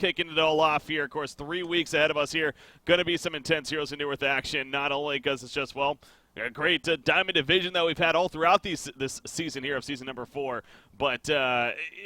kicking it all off here. Of course, 3 weeks ahead of us here. Going to be some intense Heroes of Neworth action, not only because it's just, well, a great Diamond Division that we've had all throughout this season here of season number 4. But,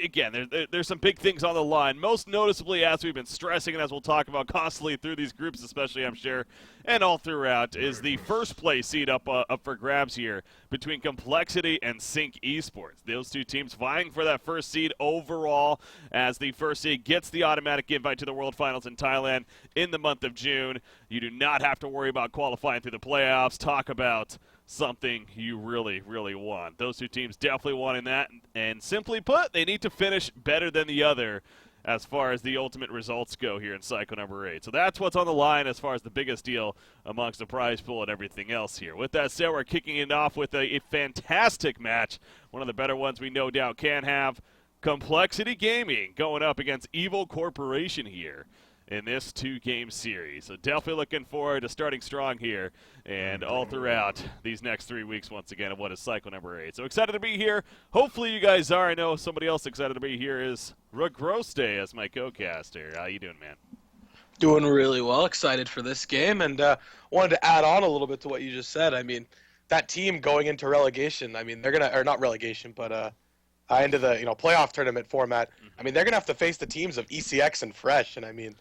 again, there's some big things on the line. Most noticeably, as we've been stressing and as we'll talk about constantly through these groups, especially, I'm sure, and all throughout, is the first place seed up for grabs here between Complexity and Sync Esports. Those two teams vying for that first seed overall, as the first seed gets the automatic invite to the World Finals in Thailand in the month of June. You do not have to worry about qualifying through the playoffs. Talk about something you really, really want. Those two teams definitely wanting that, and simply put, they need to finish better than the other as far as the ultimate results go here in Cycle number 8. So that's what's on the line as far as the biggest deal amongst the prize pool and everything else here. With that said, we're kicking it off with a fantastic match, one of the better ones we no doubt can have. Complexity Gaming going up against Evil Corporation here in this 2-game series. So definitely looking forward to starting strong here and all throughout these next 3 weeks once again of what is Cycle number 8. So excited to be here. Hopefully you guys are. I know somebody else excited to be here is Regroste as my co-caster. How you doing, man? Doing really well. Excited for this game, and wanted to add on a little bit to what you just said. I mean, that team going into relegation, I mean, they're going to, or not relegation, but into the playoff tournament format. I mean, they're going to have to face the teams of ECX and Fresh, and I mean,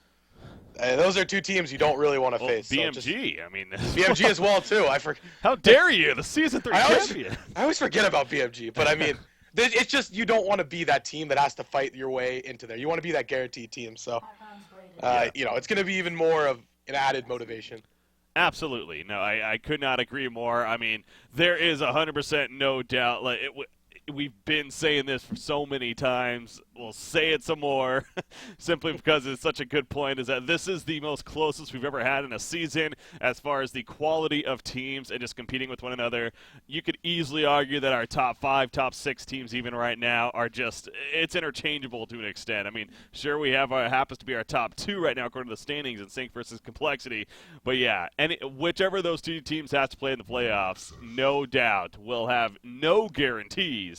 those are two teams you don't really want to face. BMG, I mean. BMG as well, too. How dare you, the Season 3 champion. I always forget about BMG, but I mean, it's just you don't want to be that team that has to fight your way into there. You want to be that guaranteed team. So, it's going to be even more of an added motivation. Absolutely. No, I could not agree more. I mean, there is 100% no doubt. Like we've been saying this for so many times. We'll say it some more simply because it's such a good point, is that this is the most closest we've ever had in a season as far as the quality of teams and just competing with one another. You could easily argue that our top 5, top 6 teams even right now are just, it's interchangeable to an extent. I mean, sure, we have happens to be our top 2 right now according to the standings in Sync versus Complexity. But yeah, whichever of those two teams has to play in the playoffs, no doubt will have no guarantees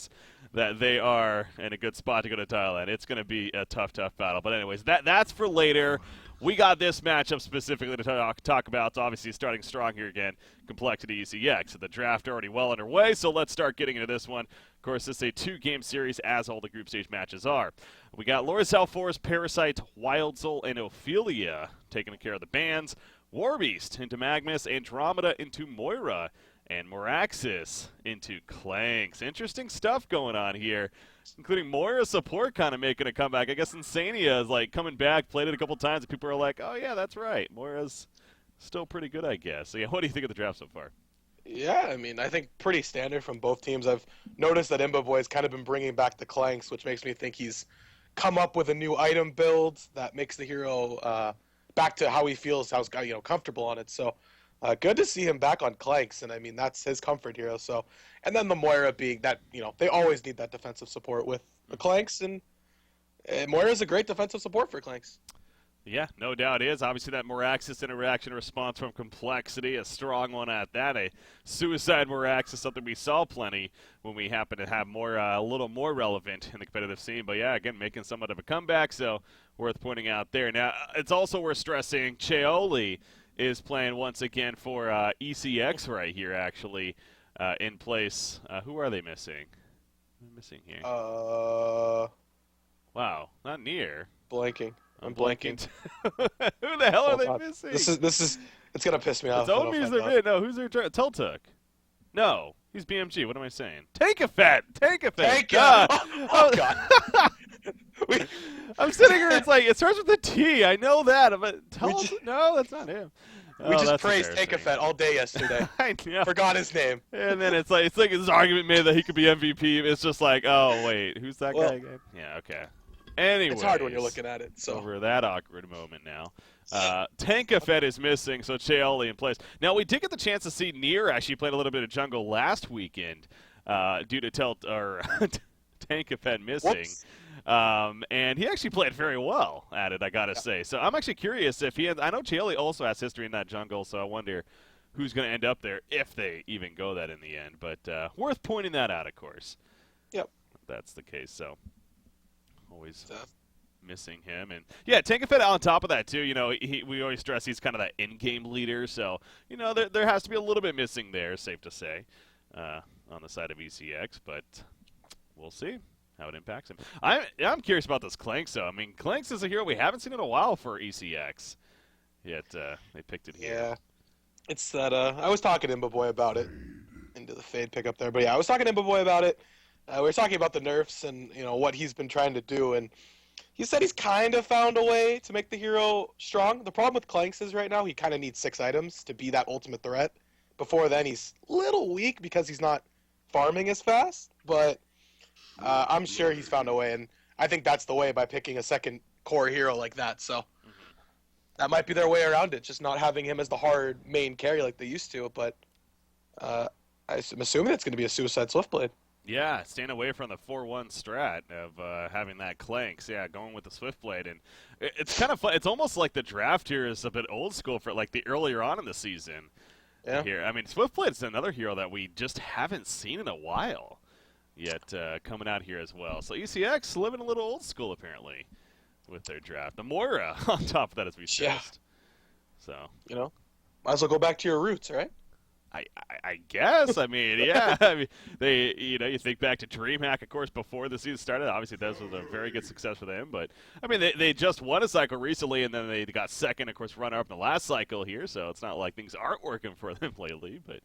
that they are in a good spot to go to Thailand. It's going to be a tough battle. But anyways, that's for later. We got this matchup specifically to talk about. It's obviously starting strong here again. Complexity ECX. The draft already well underway, so let's start getting into this one. Of course, this is a 2-game series, as all the group stage matches are. We got Lorisal Force, Parasite, Wild Soul, and Ophelia taking care of the bans. Warbeast into Magnus, Andromeda into Moira, and Moraxis into Clanks. Interesting stuff going on here, including Moira's support kind of making a comeback. I guess Insania is like coming back, played it a couple times, and people are like, oh yeah, that's right. Moira's still pretty good, I guess. So yeah, what do you think of the draft so far? Yeah, I mean, I think pretty standard from both teams. I've noticed that Imba Boy's kind of been bringing back the Clanks, which makes me think he's come up with a new item build that makes the hero back to how he feels, how he's comfortable on it. So good to see him back on Clanks, and I mean, that's his comfort hero. So, and then the Moira being that, they always need that defensive support with the Clanks, and Moira's a great defensive support for Clanks. Yeah, no doubt is. Obviously, that Moraxis interaction response from Complexity, a strong one at that. A suicide Moraxis, something we saw plenty when we happen to have more, a little more relevant in the competitive scene. But yeah, again, making somewhat of a comeback, so worth pointing out there. Now, it's also worth stressing, coL is playing once again for ECX right here, actually, in place. Who are they missing? Who are they missing here? Wow, not near. Blanking. I'm blanking. Who the hell are they missing? This is. It's gonna piss me off. It's Omi's their mid. No, who's their Teltuk? No, he's BMG. What am I saying? Take a fet. God. Oh God. I'm sitting here. It's like it starts with a T. I know that, but no, that's not him. We just praised Takefet all day yesterday. I know. Forgot his name. And then it's like this argument made that he could be MVP. It's just like, oh wait, who's that guy again? Yeah, okay. Anyways, it's hard when you're looking at it. So over that awkward moment now. Tankafet is missing, so coL in place. Now, we did get the chance to see Nier actually played a little bit of jungle last weekend due to Tankafet missing. And he actually played very well at it, I gotta say. So I'm actually curious if he has, I know coL also has history in that jungle, so I wonder who's going to end up there if they even go that in the end. But worth pointing that out, of course. Yep. That's the case, so always missing him. And yeah, Tankafed on top of that too. We always stress he's kind of that in-game leader, so there has to be a little bit missing there. Safe to say, on the side of ECX, but we'll see how it impacts him. I'm curious about this Clanks though. I mean, Clanks is a hero we haven't seen in a while for ECX. Yet they picked it here. Yeah, it's that I was talking to Imba Boy about it into the fade pickup there, but yeah, I was talking to Imba Boy about it. We were talking about the nerfs and what he's been trying to do, and he said he's kind of found a way to make the hero strong. The problem with Clanks is right now he kind of needs 6 items to be that ultimate threat. Before then, he's a little weak because he's not farming as fast, but I'm sure he's found a way, and I think that's the way by picking a second core hero like that. So that might be their way around it, just not having him as the hard main carry like they used to. But I'm assuming it's going to be a Suicide Swiftblade. Yeah, staying away from the 4-1 strat of having that Clanks. Yeah, going with the Swiftblade. And it's kind of fun. It's almost like the draft here is a bit old school for like the earlier on in the season. Yeah. Here, I mean, Swiftblade is another hero that we just haven't seen in a while yet, coming out here as well. So ECX living a little old school apparently with their draft. The Moira on top of that, as we stressed. So might as well go back to your roots, right? I guess. I mean, yeah. I mean, you think back to DreamHack, of course, before the season started. Obviously, that was a very good success for them. But, I mean, they just won a cycle recently, and then they got second, of course, runner-up in the last cycle here. So it's not like things aren't working for them lately. But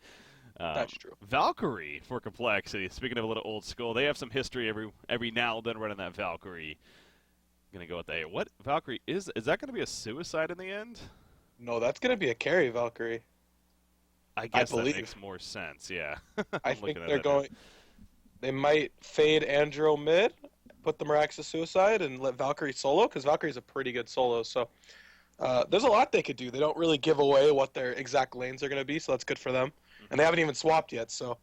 that's true. Valkyrie for Complexity. Speaking of a little old school, they have some history every now and then running that Valkyrie. Going to go with that. What Valkyrie is that going to be a suicide in the end? No, that's going to be a carry Valkyrie. I guess that makes more sense, yeah. I think they're going... They might fade Andro mid, put the Miraxus Suicide, and let Valkyrie solo, because Valkyrie's a pretty good solo, so... there's a lot they could do. They don't really give away what their exact lanes are going to be, so that's good for them. And they haven't even swapped yet, so...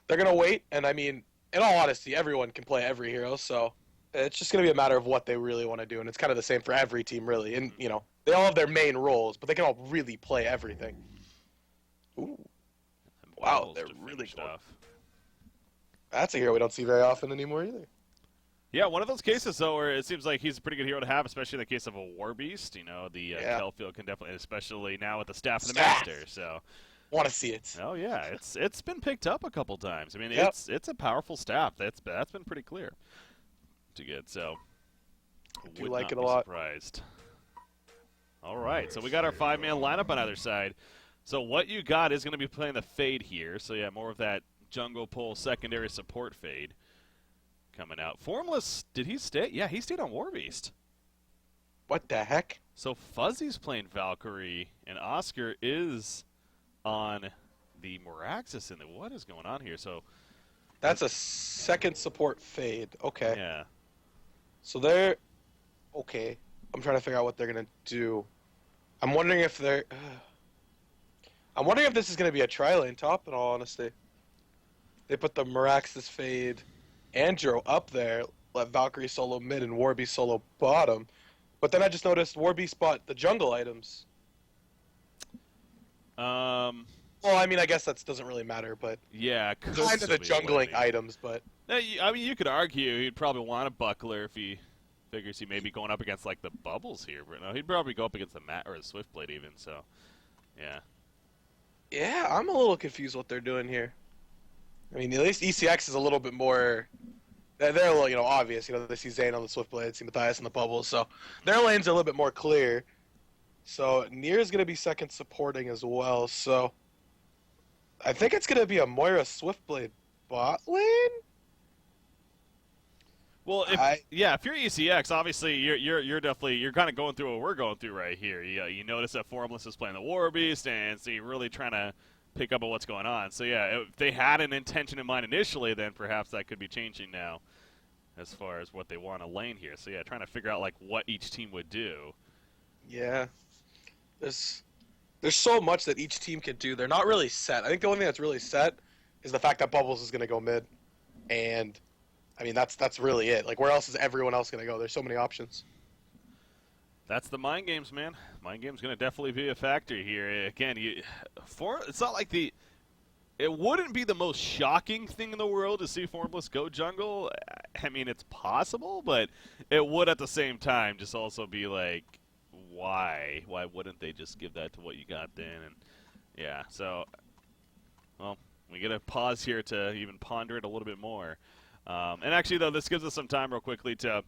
They're going to wait, and I mean, in all honesty, everyone can play every hero, so... It's just going to be a matter of what they really want to do, and it's kind of the same for every team, really. And, they all have their main roles, but they can all really play everything. Ooh. Wow, they're really good. That's a hero we don't see very often anymore either. Yeah, one of those cases, though, where it seems like he's a pretty good hero to have, especially in the case of a War Beast. The Kelfield can definitely, especially now with the Staff and the Master. So, want to see it. Oh, yeah, it's been picked up a couple times. I mean, it's a powerful staff. That's been pretty clear to get. So, I do like it a lot. Surprised. All right, so we got our 5-man lineup on either side. So what you got is going to be playing the Fade here. So, yeah, more of that jungle pull secondary support Fade coming out. Formless, did he stay? Yeah, he stayed on War Beast. What the heck? So Fuzzy's playing Valkyrie, and Oscar is on the Miraxus. What is going on here? So that's a second support Fade. Okay. Yeah. So they're... Okay. I'm trying to figure out what they're going to do. I'm wondering if they're... I'm wondering if this is going to be a tri-lane top, in all honesty. They put the Miraxus Fade Andro up there, let Valkyrie solo mid and Warbeast solo bottom. But then I just noticed Warbeast bought the jungle items. Well, I mean, I guess that doesn't really matter, but... Yeah, kind of the jungling items, but... I mean, you could argue he'd probably want a buckler if he figures he may be going up against, like, the bubbles here. But no, he'd probably go up against the Mat or the Swiftblade even, so... Yeah. Yeah, I'm a little confused what they're doing here. I mean, at least ECX is a little bit more... They're a little, obvious. They see Zane on the Swiftblade, see Matthias on the bubbles, so their lanes are a little bit more clear. So Nier is going to be second supporting as well, so I think it's going to be a Moira Swiftblade bot lane? Well, if you're ECX, obviously you're definitely kind of going through what we're going through right here. You notice that Formless is playing the War Beast, and so you're really trying to pick up on what's going on. So yeah, if they had an intention in mind initially, then perhaps that could be changing now, as far as what they want to lane here. So yeah, trying to figure out like what each team would do. Yeah, there's so much that each team can do. They're not really set. I think the only thing that's really set is the fact that Bubbles is going to go mid, and I mean that's really it. Like, where else is everyone else going to go? There's so many options. That's the mind games, man. Mind games going to definitely be a factor here. Again, it's not like it wouldn't be the most shocking thing in the world to see Formless go jungle. I mean, it's possible, but it would at the same time just also be like, why? Why wouldn't they just give that to what you got then? And yeah, so, well, we get a pause here to even ponder it a little bit more. And actually, though, this gives us some time real quickly to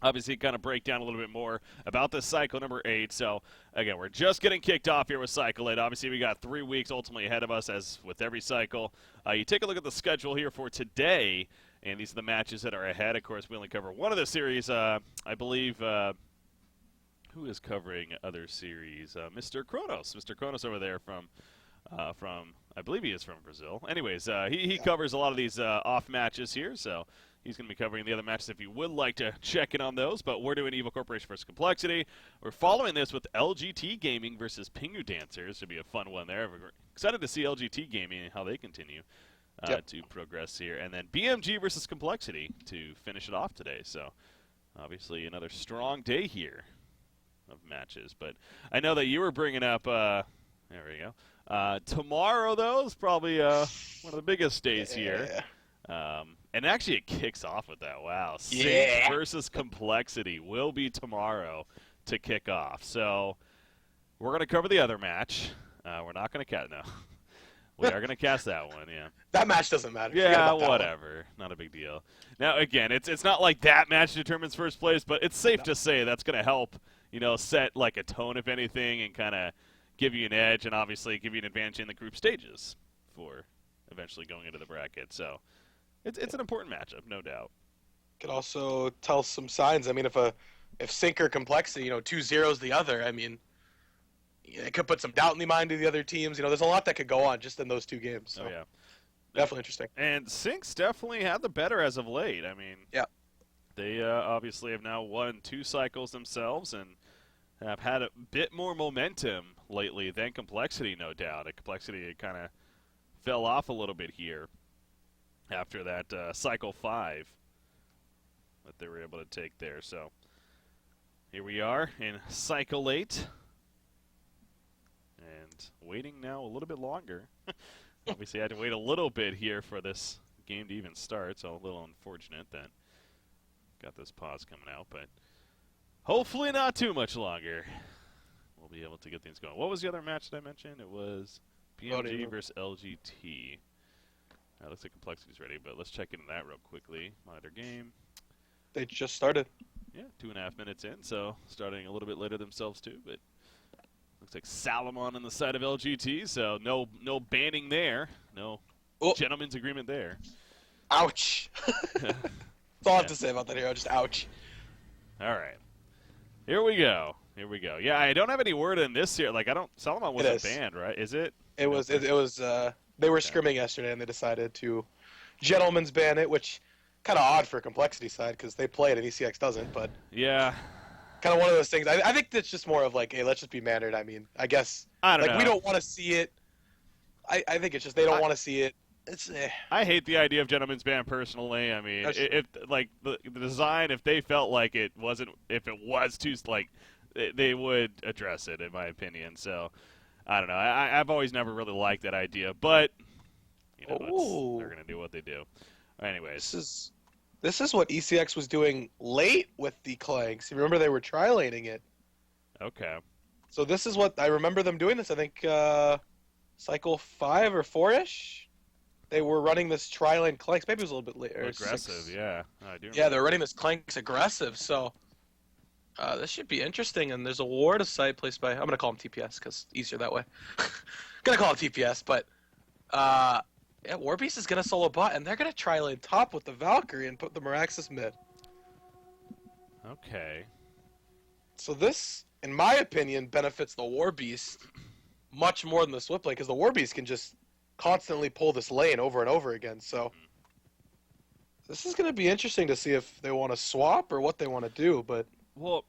obviously kind of break down a little bit more about this cycle number 8. So, again, we're just getting kicked off here with Cycle 8. Obviously, we got 3 weeks ultimately ahead of us, as with every cycle. You take a look at the schedule here for today, and these are the matches that are ahead. Of course, we only cover one of the series. I believe, who is covering other series? Mr. Kronos. Mr. Kronos over there from I believe he is from Brazil. Anyways, he covers a lot of these off matches here, so he's going to be covering the other matches if you would like to check in on those. But we're doing Evil Corporation versus Complexity. We're following this with LGT Gaming versus Pingu Dancers. Should be a fun one there. We're excited to see LGT Gaming and how they continue to progress here. And then BMG versus Complexity to finish it off today. So obviously another strong day here of matches. But I know that you were bringing up, there we go. Tomorrow, though, is probably one of the biggest days here. And actually, it kicks off with that. Wow. Sync versus Complexity will be tomorrow to kick off. So we're going to cover the other match. We're not going to cast. No. We are going to cast that one, yeah. That match doesn't matter. Yeah, whatever. Not a big deal. Now, again, it's not like that match determines first place, but it's safe to say that's going to help, set like a tone, if anything, and kind of give you an edge and obviously give you an advantage in the group stages for eventually going into the bracket. So it's an important matchup, no doubt. Could also tell some signs. I mean, if Sync or Complexity, 2-0's the other, I mean, it could put some doubt in the mind of the other teams. There's a lot that could go on just in those 2 games. So. Oh, yeah. Definitely interesting. And Sync's definitely had the better as of late. I mean, yeah. They obviously have now won 2 cycles themselves and have had a bit more momentum lately than Complexity, no doubt. Complexity kind of fell off a little bit here after that Cycle 5 that they were able to take there. So here we are in Cycle 8. And waiting now a little bit longer. Obviously, I had to wait a little bit here for this game to even start, so a little unfortunate that got this pause coming out, but hopefully not too much longer. We'll be able to get things going. What was the other match that I mentioned? It was PMG versus LGT. Looks like Complexity's ready, but let's check into that real quickly. Monitor game. They just started. Yeah, 2.5 minutes in, so starting a little bit later themselves too, but looks like Salomon on the side of LGT, so no banning there. No gentleman's agreement there. Ouch. That's all I have to say about that hero, just ouch. All right. Here we go. Yeah, I don't have any word in this here. Like, Salomon wasn't banned, right? Is it? It was, they were scrimming yesterday, and they decided to gentleman's ban it, which kind of odd for Complexity side, because they play it and ECX doesn't, but. Yeah. Kind of one of those things. I think that's just more of like, hey, let's just be mannered. I mean, I guess. I don't know. We don't want to see it. I think it's just they don't want to see it. I hate the idea of gentleman's ban personally. I mean, if like the design, if they felt like it wasn't, if it was too like, they would address it in my opinion. So I don't know. I've always never really liked that idea, but they're gonna do what they do. Anyways. This is what ECX was doing late with the Clanks. You remember they were tri-laning it. Okay. So this is what I remember them doing this. I think Cycle 5 or 4-ish. They were running this tri-lane Clanks. Maybe it was a little bit later. Aggressive, yeah. I do. Yeah, they're running this Clanks aggressive. So this should be interesting. And there's a ward of sight placed by. I'm gonna call him TPS because easier that way. Gonna call it TPS, but. Yeah, Warbeast is going to solo bot, and they're going to try lane top with the Valkyrie and put the Meraxis mid. Okay. So this, in my opinion, benefits the Warbeast much more than the Swift lane, because the Warbeast can just constantly pull this lane over and over again. So this is going to be interesting to see if they want to swap or what they want to do, but... Well,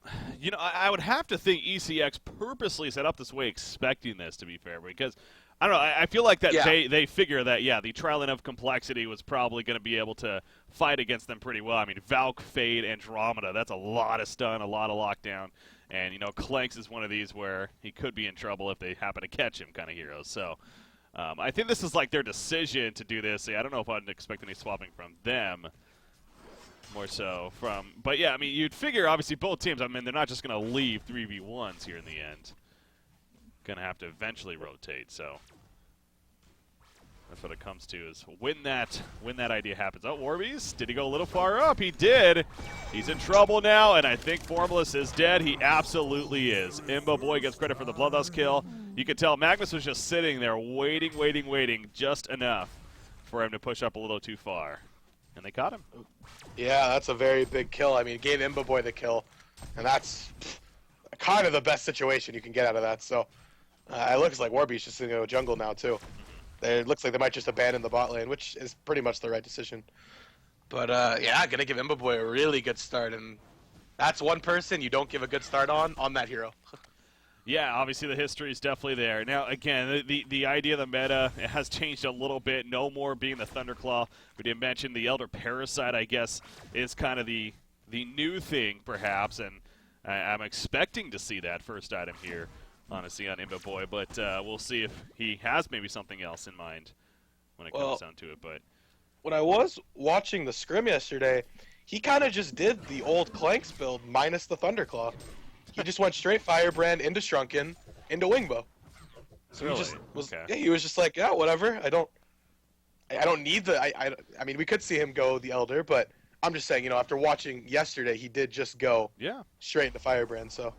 I would have to think ECX purposely set up this way expecting this, to be fair, because... I don't know. I feel like that they figure that, the trial of Complexity was probably going to be able to fight against them pretty well. I mean, Valk, Fade, Andromeda, that's a lot of stun, a lot of lockdown. And, Clanks is one of these where he could be in trouble if they happen to catch him kind of heroes. So I think this is like their decision to do this. I don't know if I'd expect any swapping from them. more so from. But yeah, I mean, you'd figure obviously both teams. I mean, they're not just going to leave 3v1s here in the end. Going to have to eventually rotate. So that's what it comes to, is when that idea happens. Oh, Warbies, did he go a little far up? He did. He's in trouble now, and I think Formless is dead. He absolutely is. Imbo Boy gets credit for the Bloodlust kill. You could tell Magnus was just sitting there waiting, just enough for him to push up a little too far. And they caught him. Yeah, that's a very big kill. I mean, gave Imbo Boy the kill, and that's kind of the best situation you can get out of that. So it looks like Warby's just going to go jungle now, too. It looks like they might just abandon the bot lane, which is pretty much the right decision. But, yeah, going to give Imbo Boy a really good start, and that's one person you don't give a good start on that hero. Yeah, obviously the history is definitely there. Now, again, the idea of the meta has changed a little bit. No more being the Thunderclaw. We didn't mention the Elder Parasite, I guess, is kind of the new thing, perhaps, and I'm expecting to see that first item here, honestly, on Imbo Boy, but we'll see if he has maybe something else in mind when it comes down to it. But when I was watching the scrim yesterday, he kind of just did the old Clanks build minus the Thunderclaw. He just went straight Firebrand into Shrunken into Wingbow. So really? he just was. Okay. Yeah, he was just like, yeah, whatever. I don't need the. I mean, we could see him go the Elder, but I'm just saying, after watching yesterday, he did just go straight into Firebrand. So.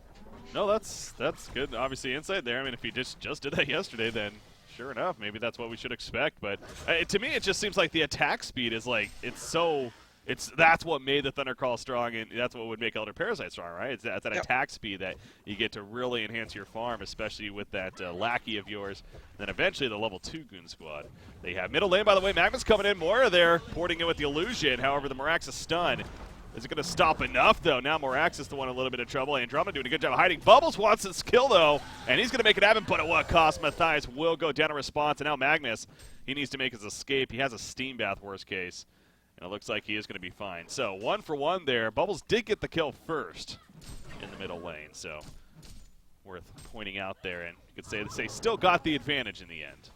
No, that's good. Obviously, insight there. I mean, if he just did that yesterday, then sure enough, maybe that's what we should expect. But to me, it just seems like the attack speed is like that's what made the Thundercall strong, and that's what would make Elder Parasite strong, right? It's that attack speed that you get to really enhance your farm, especially with that lackey of yours. And then eventually the level 2 Goon Squad. They have middle lane, by the way. Magnus coming in more there, porting in with the illusion. However, the Morax's stun. Is it going to stop enough, though? Now Morax is the one in a little bit of trouble. Andromeda doing a good job of hiding. Bubbles wants his kill, though, and he's going to make it happen, but at what cost? Matthias will go down in response, and now Magnus, he needs to make his escape. He has a steam bath, worst case. And it looks like he is going to be fine. So 1 for 1 there. Bubbles did get the kill first in the middle lane, so worth pointing out there. And you could say they still got the advantage in the end.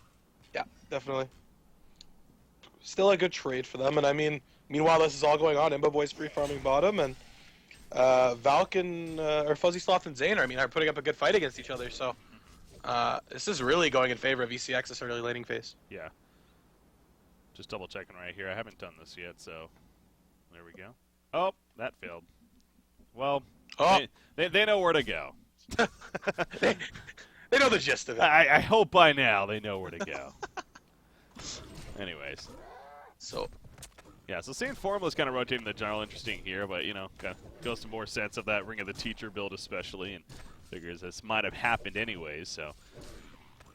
Yeah, definitely. Still a good trade for them. And I mean, meanwhile, this is all going on. Imbo Boy's free farming bottom, and or Fuzzy Sloth and Zane are putting up a good fight against each other. So this is really going in favor of ECX this early laning phase. Yeah. Just double checking right here. I haven't done this yet, so there we go. Oh, that failed. Well, they know where to go. they know the gist of it. I hope by now they know where to go. Anyways. So. Yeah, so seeing Formless kind of rotating the general interesting here, but, kind of goes to more sense of that Ring of the Teacher build especially, and figures this might have happened anyways, so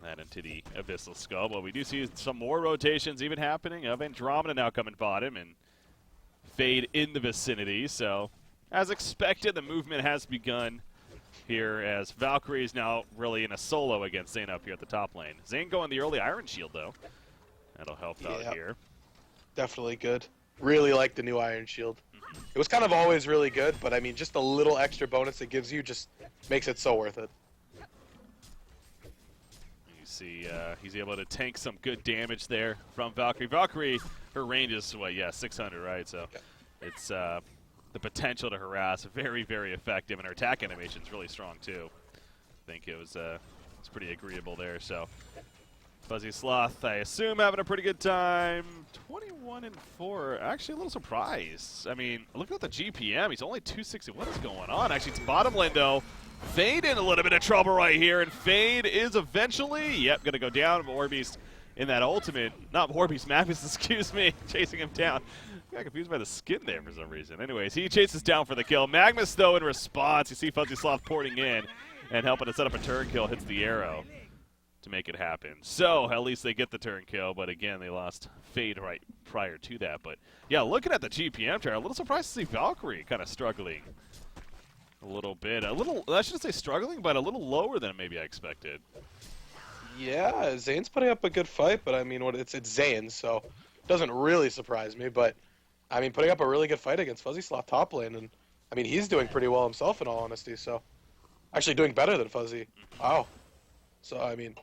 that into the Abyssal Skull. But we do see some more rotations even happening of Andromeda now coming bottom and Fade in the vicinity. So, as expected, the movement has begun here as Valkyrie is now really in a solo against Zane up here at the top lane. Zane going the early Iron Shield, though. That'll help out here. Definitely good. Really like the new Iron Shield. It was kind of always really good, but I mean, just a little extra bonus it gives you just makes it so worth it. See, he's able to tank some good damage there from Valkyrie. Valkyrie, her range is, 600, right? So it's the potential to harass, very, very effective, and her attack animation is really strong, too. I think it's pretty agreeable there. So Fuzzy Sloth, I assume, having a pretty good time. 21-4. Actually, a little surprised. I mean, look at the GPM. He's only 260. What is going on? Actually, it's bottom lane, though. Fade in a little bit of trouble right here, and Fade is eventually, going to go down. Warbeast in that ultimate. Not Warbeast, Magnus, excuse me, chasing him down. I got confused by the skin there for some reason. Anyways, he chases down for the kill. Magnus, though, in response, you see Fuzzy Sloth porting in and helping to set up a turn kill, hits the arrow to make it happen. So, at least they get the turn kill, but again, they lost Fade right prior to that. But, yeah, looking at the GPM chart, a little surprised to see Valkyrie kind of struggling. A little bit. I shouldn't say struggling, but a little lower than maybe I expected. Yeah, Zane's putting up a good fight, but I mean, it's Zane, so it doesn't really surprise me. But, I mean, putting up a really good fight against Fuzzy Sloth top lane, and, I mean, he's doing pretty well himself, in all honesty, so. Actually doing better than Fuzzy. Wow. So, I mean.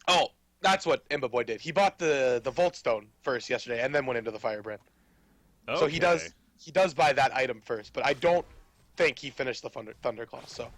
Oh, that's what Imbo Boy did. He bought the Volt Stone first yesterday, and then went into the Firebrand. Okay. So he does. he does buy that item first, but I don't think he finished the Thunderclaw. So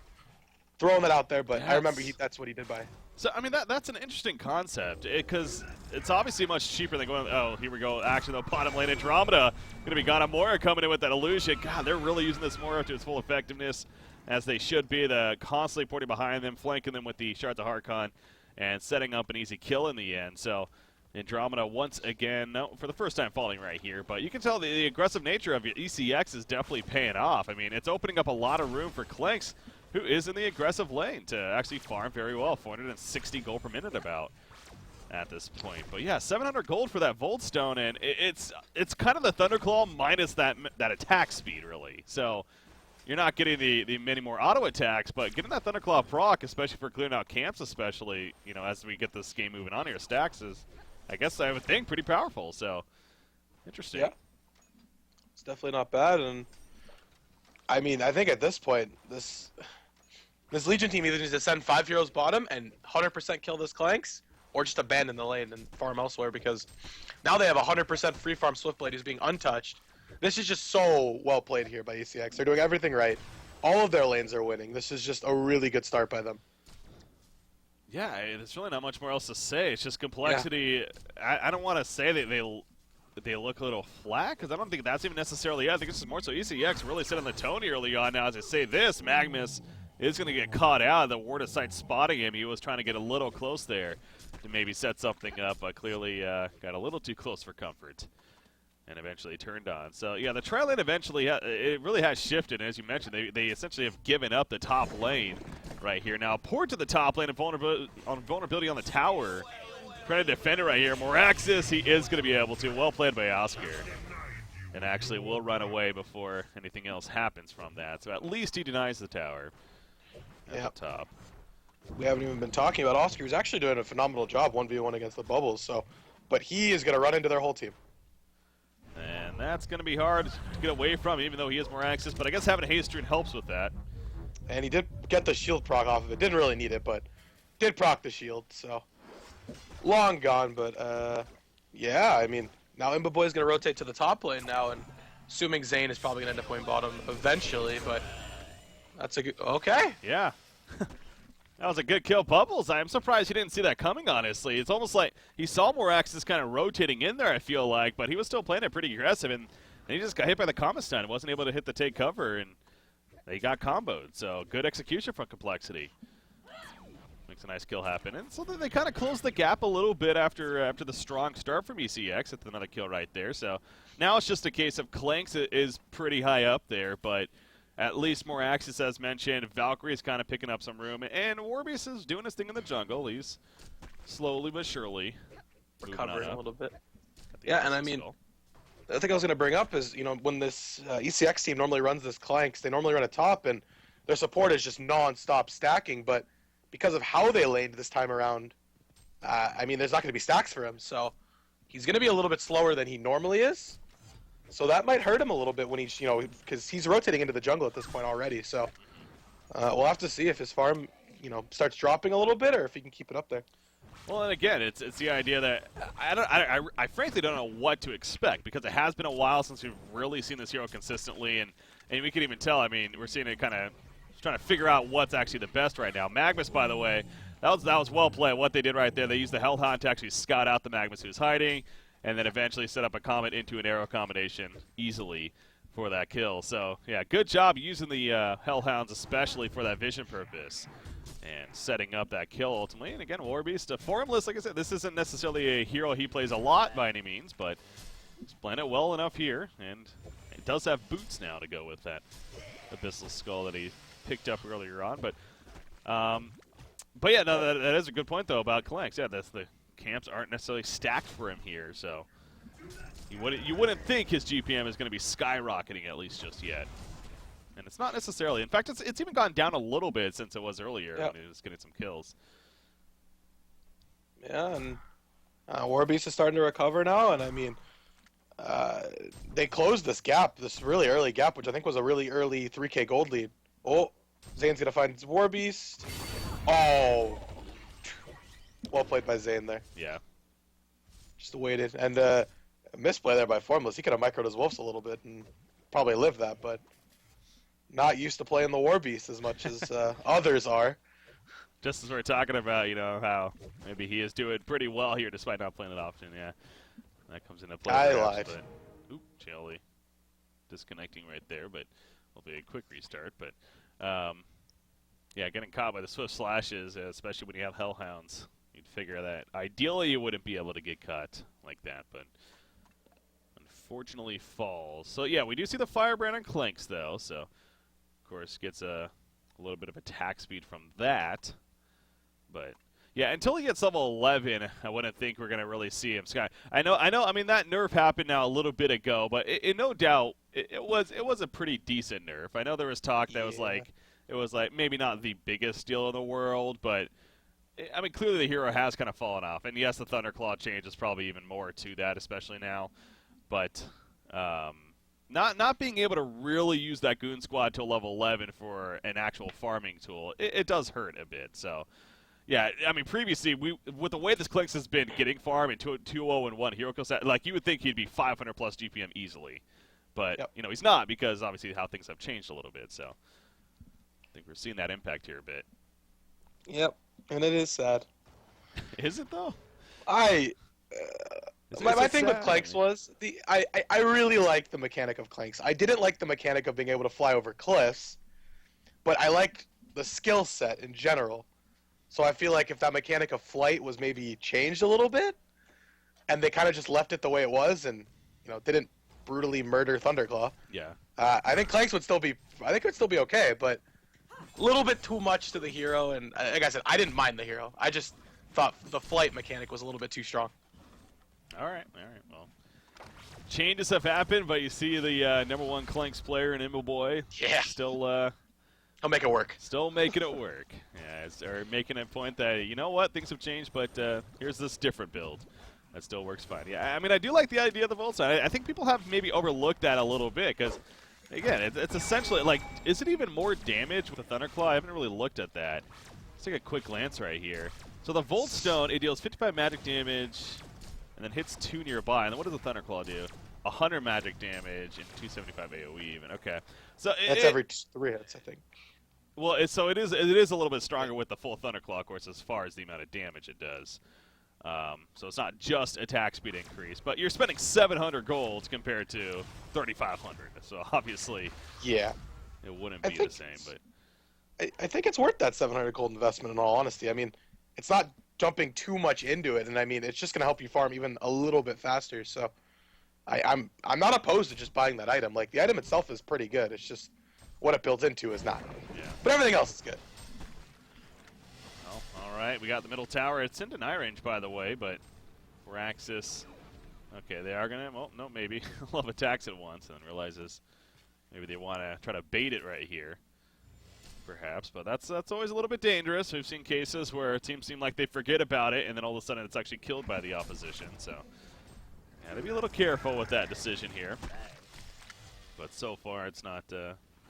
throwing that out there, but I remember that's what he did buy. So, I mean, that's an interesting concept, because it's obviously much cheaper than going, oh, here we go, actually, the bottom lane Andromeda going to be Ganamora coming in with that illusion. God, they're really using this Mora to its full effectiveness, as they should be. The constantly porting behind them, flanking them with the Shards of Harkon, and setting up an easy kill in the end. So, Andromeda once again, no, for the first time falling right here, but you can tell the aggressive nature of your ECX is definitely paying off. I mean, it's opening up a lot of room for Clanks, who is in the aggressive lane, to actually farm very well. 460 gold per minute about at this point. But yeah, 700 gold for that Volt Stone, and it's kind of the Thunderclaw minus that attack speed, really. So you're not getting the many more auto attacks, but getting that Thunderclaw proc, especially for clearing out camps, especially, you know, as we get this game moving on here, stacks is, I guess I would think, pretty powerful. So interesting. Yeah, it's definitely not bad, and I mean, I think at this point, this Legion team either needs to send 5 heroes bottom and 100% kill this Clanks, or just abandon the lane and farm elsewhere, because now they have 100% free farm Swiftblade who's being untouched. This is just so well played here by ECX. They're doing everything right. All of their lanes are winning. This is just a really good start by them. Yeah, there's really not much more else to say. It's just complexity. Yeah. I don't want to say that they look a little flat, because I don't think that's even necessarily it. I think this is more so ECX really setting the tone early on. Now, as I say this, Magnus is going to get caught out. The Ward of Sight spotting him. He was trying to get a little close there to maybe set something up, but clearly got a little too close for comfort and eventually turned on. So, yeah, the tri lane eventually, it really has shifted. As you mentioned, they essentially have given up the top lane right here. Now, port to the top lane and vulnerability on the tower. Trying to defend it right here. Moraxis, he is going to be able to. Well played by Oscar. And actually will run away before anything else happens from that. So at least he denies the tower at the top. We haven't even been talking about Oscar. He's actually doing a phenomenal job 1v1 against the bubbles. So, but he is going to run into their whole team. And that's going to be hard to get away from, even though he is Moraxis. But I guess having Hastrun helps with that. And he did get the shield proc off of it. Didn't really need it, but did proc the shield. So long gone, but yeah, I mean, now Imba Boy's going to rotate to the top lane now, and assuming Zane is probably going to end up going bottom eventually, but that's a good, okay. Yeah. That was a good kill, Bubbles. I'm surprised he didn't see that coming, honestly. It's almost like he saw Moraxis kind of rotating in there, I feel like, but he was still playing it pretty aggressive, and he just got hit by the Comet Stun. Wasn't able to hit the take cover, and they got comboed. So good execution from Complexity. Makes a nice kill happen. And so they kind of closed the gap a little bit after the strong start from ECX. That's another kill right there. So now it's just a case of Clanks is pretty high up there, but at least Moraxis, as mentioned. Valkyrie is kind of picking up some room, and Warbius is doing his thing in the jungle. He's slowly but surely recovering a little bit. Yeah, and I mean, the thing I was going to bring up is, you know, when this ECX team normally runs this Clanks, they normally run a top, and their support is just non-stop stacking, but because of how they laned this time around, I mean, there's not going to be stacks for him, so he's going to be a little bit slower than he normally is. So that might hurt him a little bit when he's, you know, because he's rotating into the jungle at this point already. So we'll have to see if his farm, you know, starts dropping a little bit, or if he can keep it up there. Well, and again, it's the idea that I frankly don't know what to expect, because it has been a while since we've really seen this hero consistently, and we can even tell. I mean, we're seeing it kind of trying to figure out what's actually the best right now. Magnus, by the way, that was well played. What they did right there, they used the Hellhound to actually scout out the Magnus who's hiding, and then eventually set up a Comet into an arrow combination easily for that kill. So, yeah, good job using the Hellhounds, especially for that vision purpose, and setting up that kill ultimately. And again, Warbeast, formless, like I said, this isn't necessarily a hero he plays a lot by any means, but he's playing it well enough here, and it does have boots now to go with that Abyssal Skull that he picked up earlier on. But yeah, no, that is a good point, though, about Clanks. Yeah, that's the camps aren't necessarily stacked for him here, so you wouldn't think his GPM is going to be skyrocketing, at least just yet. And it's not necessarily. In fact, it's even gone down a little bit since it was earlier when he was getting some kills. Yeah, and Warbeast is starting to recover now, and I mean, they closed this gap, this really early gap, which I think was a really early 3K gold lead. Oh, Zane's going to find Warbeast. Oh, well played by Zane there. Yeah. Just waited. And misplay there by Formless. He could have microed his wolves a little bit and probably live that, but not used to playing the War Beast as much as others are. Just as we're talking about, how maybe he is doing pretty well here despite not playing it often. Yeah, that comes into play. I perhaps, lied. But, Jelly disconnecting right there, but will be a quick restart. But yeah, getting caught by the swift slashes, especially when you have hellhounds, you'd figure that ideally you wouldn't be able to get caught like that, but unfortunately falls. So yeah, we do see the Firebrand on Clanks though, so of course gets a little bit of attack speed from that. But yeah, until he gets level 11, I wouldn't think we're gonna really see him. Sky, I know. I mean, that nerf happened now a little bit ago, but no doubt it was a pretty decent nerf. I know there was talk that it was like maybe not the biggest deal in the world, but I mean, clearly the hero has kind of fallen off. And yes, the Thunderclaw change is probably even more to that, especially now. But not being able to really use that Goon Squad till level 11 for an actual farming tool, it does hurt a bit. So. Yeah, I mean, previously, with the way this Clanks has been getting farm in 2-0 and 1 hero kill set, like, you would think he'd be 500 plus GPM easily. But, he's not because, obviously, how things have changed a little bit. So, I think we're seeing that impact here a bit. Yep, and it is sad. Is it, though? My thing with Clanks was, I really like the mechanic of Clanks. I didn't like the mechanic of being able to fly over cliffs, but I liked the skill set in general. So I feel like if that mechanic of flight was maybe changed a little bit, and they kind of just left it the way it was, and didn't brutally murder Thunderclaw. Yeah. I think Clanks would still be. I think it would still be okay, but a little bit too much to the hero. And like I said, I didn't mind the hero. I just thought the flight mechanic was a little bit too strong. All right. Well, changes have happened, but you see the #1 Clanks player in Immo Boy. Yeah. Still. I'll make it work. Still making it work. Yeah, or making a point that, you know what, things have changed, but here's this different build that still works fine. Yeah, I mean, I do like the idea of the Volt Sign. I think people have maybe overlooked that a little bit because, again, it's essentially, like, is it even more damage with the Thunderclaw? I haven't really looked at that. Let's take a quick glance right here. So the Volt Stone, it deals 55 magic damage and then hits 2 nearby. And then what does the Thunderclaw do? 100 magic damage and 275 AoE even. Okay. So that's every 3 hits, I think. Well, it is a little bit stronger with the full Thunderclaw, of course, as far as the amount of damage it does. So it's not just attack speed increase, but you're spending 700 gold compared to 3,500. So obviously, yeah, it wouldn't be the same. But I think it's worth that 700 gold investment. In all honesty, I mean, it's not jumping too much into it, and I mean, it's just going to help you farm even a little bit faster. So I'm not opposed to just buying that item. Like, the item itself is pretty good. It's just what it builds into is not. Yeah. But everything else is good. Well, all right, we got the middle tower. It's in deny range, by the way, but for Axis, okay, they are gonna. Well, no, maybe love attacks at once, and then realizes maybe they want to try to bait it right here, perhaps. But that's always a little bit dangerous. We've seen cases where teams seem like they forget about it, and then all of a sudden it's actually killed by the opposition. So, yeah, to be a little careful with that decision here. But so far, it's not.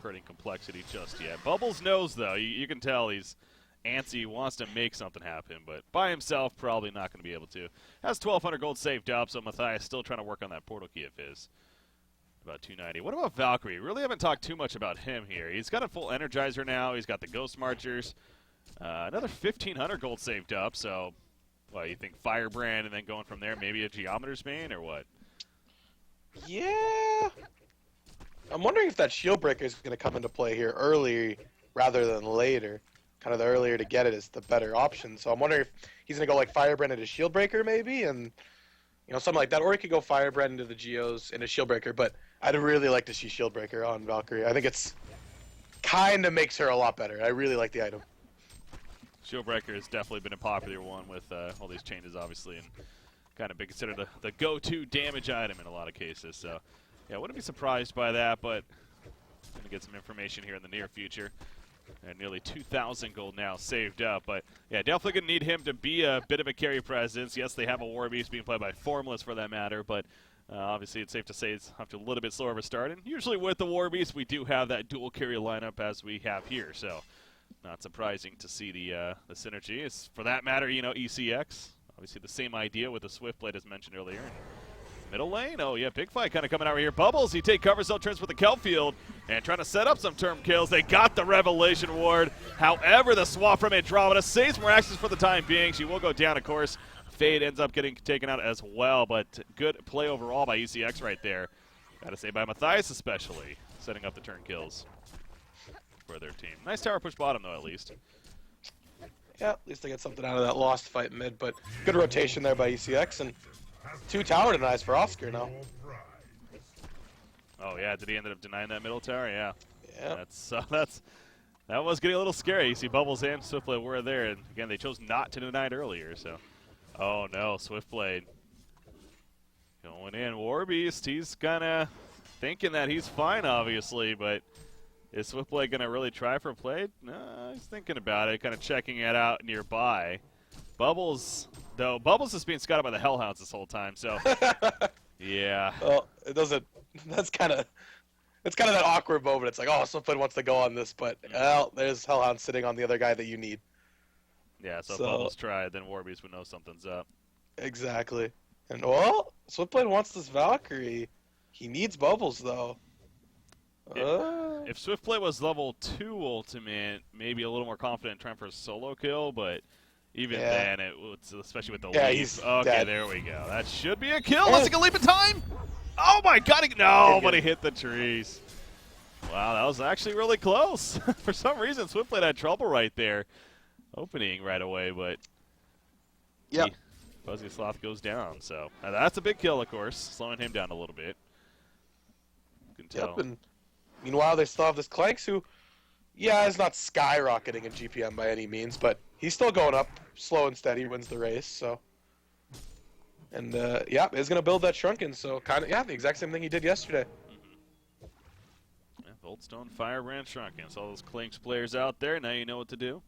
Hurting complexity just yet. Bubbles knows, though. You can tell he's antsy, wants to make something happen, but by himself, probably not going to be able to. Has 1,200 gold saved up, so Matthias still trying to work on that portal key of his. About 290. What about Valkyrie? Really haven't talked too much about him here. He's got a full Energizer now. He's got the Ghost Marchers. Another 1,500 gold saved up, so what, you think Firebrand and then going from there, maybe a Geometer's Bane, or what? Yeah. I'm wondering if that shield breaker is going to come into play here early rather than later. Kind of the earlier to get it is the better option. So I'm wondering if he's going to go like Firebrand into shield breaker maybe, and something like that. Or he could go Firebrand into the Geos into shield breaker. But I'd really like to see shield breaker on Valkyrie. I think it's kind of makes her a lot better. I really like the item. Shield breaker has definitely been a popular one with all these changes, obviously, and kind of been considered the go-to damage item in a lot of cases. So. Yeah, I wouldn't be surprised by that, but I'm going to get some information here in the near future. And nearly 2,000 gold now saved up. But, yeah, definitely going to need him to be a bit of a carry presence. Yes, they have a War Beast being played by Formless for that matter, but obviously it's safe to say it's after a little bit slower of a start. And usually with the War Beast, we do have that dual carry lineup as we have here. So, not surprising to see the synergy. It's, for that matter, ECX. Obviously the same idea with the Swift Blade as mentioned earlier. Middle lane, oh yeah, big fight kind of coming out right here. Bubbles, he take cover, self-turns with the Kel field, and trying to set up some term kills. They got the Revelation Ward. However, the swap from Andromeda saves Miraxis for the time being. She will go down, of course. Fade ends up getting taken out as well, but good play overall by ECX right there. Gotta say by Matthias especially, setting up the turn kills for their team. Nice tower push bottom though, at least. Yeah, at least they get something out of that lost fight mid, but good rotation there by ECX, and 2 tower denies for Oscar now. Oh yeah, did he end up denying that middle tower? Yeah. Yeah. That was getting a little scary. You see Bubbles and Swiftblade were there, and again they chose not to deny it earlier. So, oh no, Swiftblade going in. Warbeast, he's kind of thinking that he's fine, obviously, but is Swiftblade gonna really try for a play? No, he's thinking about it, kind of checking it out nearby. Bubbles, though, Bubbles is being scouted by the Hellhounds this whole time, so yeah. Well, it doesn't. It's kind of that awkward moment. It's like, oh, Swiftblade wants to go on this, but well, there's Hellhound sitting on the other guy that you need. Yeah, so if Bubbles tried, then Warbeast would know something's up. Exactly. And well, Swiftblade wants this Valkyrie. He needs Bubbles though. If Swiftblade was level 2 ultimate, maybe a little more confident trying for a solo kill, but even then, especially with the leap. He's okay, dead. There we go. That should be a kill. Let's take a leap in time. Oh my god, nobody hit the trees. Wow, that was actually really close. For some reason, Swiftblade had trouble right there. Opening right away, but Fuzzy Sloth goes down. So that's a big kill, of course, slowing him down a little bit. You can tell. Yep, and meanwhile, they still have this Clanks who, is not skyrocketing in GPM by any means, but he's still going up, slow and steady, wins the race, so. And, is going to build that Shrunken, so kind of, the exact same thing he did yesterday. Yeah, Voltstone, Firebrand, Shrunken. So all those Clanks players out there, now you know what to do.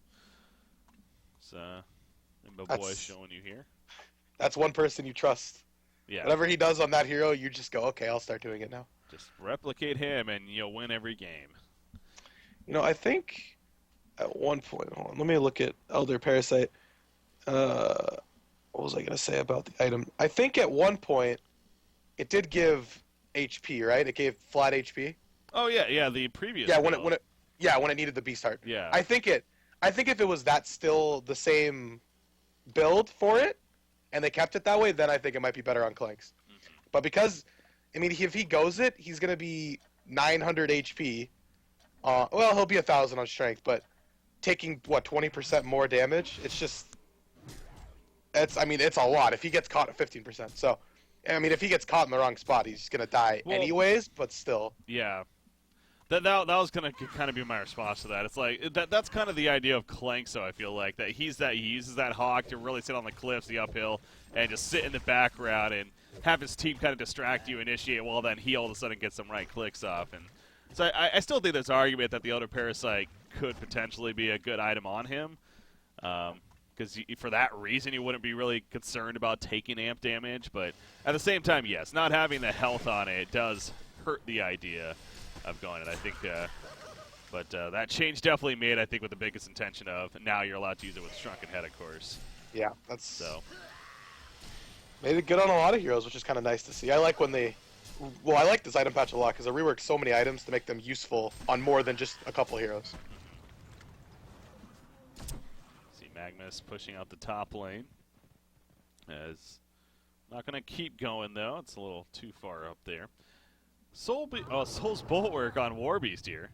So, Imbo Boy showing you here. That's one person you trust. Yeah. Whatever he does on that hero, you just go, okay, I'll start doing it now. Just replicate him, and you'll win every game. You know, I think at one point, hold on, let me look at Elder Parasite. What was I going to say about the item? I think at one point, it did give HP, right? It gave flat HP. Oh yeah, the previous. Yeah, when it needed the Beast Heart. Yeah. I think if it was that still the same build for it, and they kept it that way, then I think it might be better on Clanks. Mm-hmm. But because, I mean, if he goes it, he's going to be 900 HP. Well, he'll be 1,000 on strength, but taking, 20% more damage? It's a lot if he gets caught at 15%. So, I mean, if he gets caught in the wrong spot, he's going to die anyways, but still. Yeah. That was going to kind of be my response to that. It's like, that's kind of the idea of Clanks, though, I feel like. That he uses that Hawk to really sit on the cliffs, the uphill, and just sit in the background and have his team kind of distract you, initiate, while then he all of a sudden gets some right clicks off. And so I still think there's an argument that the Elder Parasite could potentially be a good item on him. Because for that reason, you wouldn't be really concerned about taking amp damage. But at the same time, yes, not having the health on it does hurt the idea of going. And I think, but that change definitely made, I think, with the biggest intention of now you're allowed to use it with Shrunken Head, of course. Yeah, that's so. Made it good on a lot of heroes, which is kind of nice to see. I like when I like this item patch a lot because it reworks so many items to make them useful on more than just a couple heroes. See Magnus pushing out the top lane. As not going to keep going, though. It's a little too far up there. Soul's Bulwark on Warbeast here.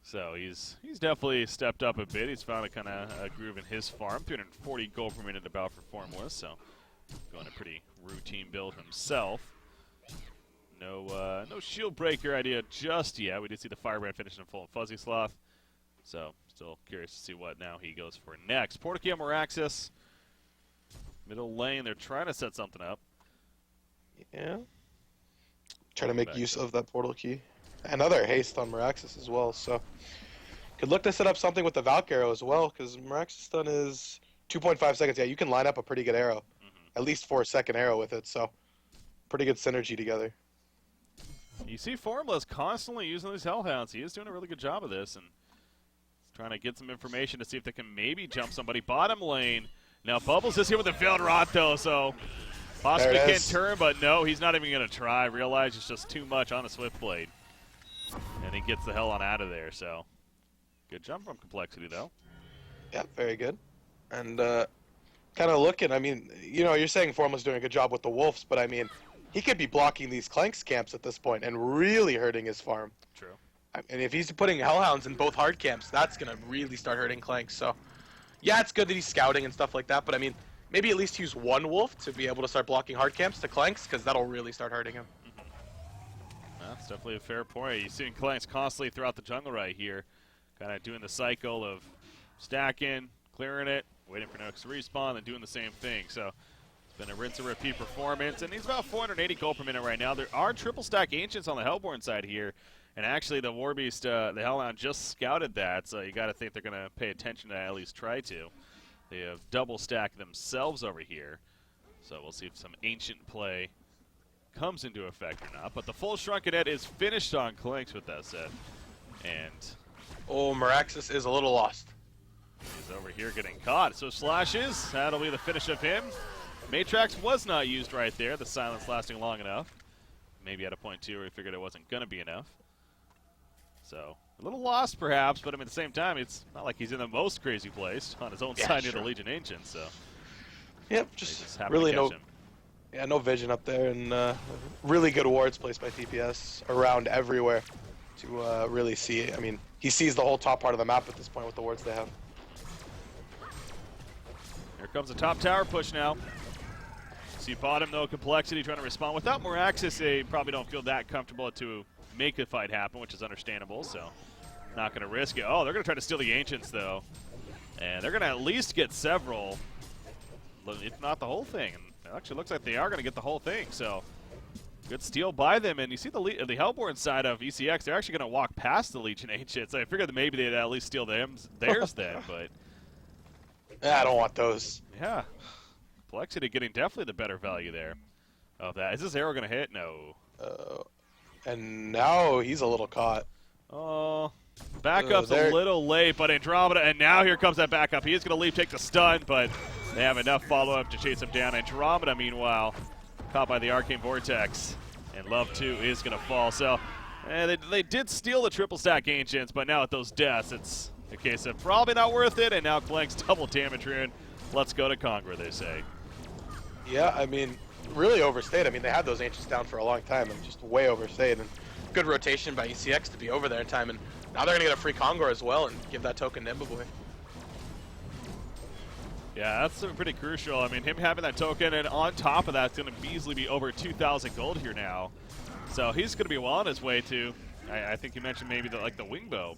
So he's definitely stepped up a bit. He's found a kind of a groove in his farm. 340 gold per minute about for Formless, so going a pretty routine build himself. No shield breaker idea just yet. We did see the Firebrand finish in full and Fuzzy Sloth. So still curious to see what now he goes for next. Portakey Miraxis. Middle lane, they're trying to set something up. Yeah. Trying to make use of that portal key. Another haste on Miraxis as well, so could look to set up something with the Valk arrow as well, because Miraxis stun is 2.5 seconds. Yeah, you can line up a pretty good arrow. At least 4-second arrow with it, so pretty good synergy together. You see Formless constantly using these Hellhounds. He is doing a really good job of this, and he's trying to get some information to see if they can maybe jump somebody. Bottom lane. Now Bubbles is here with the failed rot, though, so Possibly There it can is. turn, but no, he's not even going to try. Realize it's just too much on a Swift Blade. And he gets the hell on out of there, so. Good jump from Complexity, though. Yeah, very good. And kind of looking, I mean, you know, you're saying Formla's doing a good job with the Wolves, but I mean, he could be blocking these Clanks camps at this point and really hurting his farm. True. And if he's putting Hellhounds in both hard camps, that's going to really start hurting Clanks. So, yeah, it's good that he's scouting and stuff like that, but I mean, maybe at least use one Wolf to be able to start blocking hard camps to Clanks, because that'll really start hurting him. That's definitely a fair point. You're seeing Clanks constantly throughout the jungle right here, kind of doing the cycle of stacking, clearing it, waiting for next respawn, and doing the same thing. So it's been a rinse and repeat performance, and he's about 480 gold per minute right now. There are triple stack Ancients on the Hellborn side here, and actually the Warbeast, the Hellhound, just scouted that, so you got to think they're going to pay attention to that, at least try to. They have double stacked themselves over here, so we'll see if some Ancient play comes into effect or not. But the full Shrunken Head is finished on Clanks with that said, and Oh, Meraxis is a little lost. he's over here getting caught. So slashes, that'll be the finish of him. Matrax was not used right there, the silence lasting long enough. Maybe at a point too where he figured it wasn't going to be enough. So, a little lost perhaps, but I mean at the same time, it's not like he's in the most crazy place on his own side near the Legion Ancient, so. Yep, Just really no. Him. Yeah, no vision up there, and really good wards placed by TPS around everywhere to really see it. I mean, he sees the whole top part of the map at this point with the wards they have. Here comes the top tower push now. See bottom though, Complexity trying to respond. Without Meraxis, they probably don't feel that comfortable to make the fight happen, which is understandable, so not going to risk it. Oh, they're going to try to steal the Ancients though, and they're going to at least get several, if not the whole thing. And it actually looks like they are going to get the whole thing, so good steal by them. And you see the Hellborn side of ECX, they're actually going to walk past the Legion Ancients. I figured that maybe they'd at least steal theirs then, but Yeah, I don't want those. yeah, Complexity getting definitely the better value there of that. Is this arrow going to hit? No. And now he's a little caught. Oh, backup's a little late, but Andromeda, and now here comes that backup. He is going to leave, take the stun, but they have enough follow-up to chase him down. Andromeda, meanwhile, caught by the Arcane Vortex, and Love 2 is going to fall. So they did steal the triple stack Ancients, but now with those deaths, it's a case of probably not worth it, and now Clanks double damage rune. Let's go to Congor, they say. Yeah, I mean, really overstayed. I mean, they had those Ancients down for a long time and just way overstayed. And good rotation by ECX to be over there in time. And now they're going to get a free Congor as well and give that token to Imbaboy. Yeah, that's pretty crucial. I mean, him having that token, and on top of that, it's going to easily be over 2,000 gold here now. So he's going to be well on his way to, I think you mentioned maybe the Wingbow.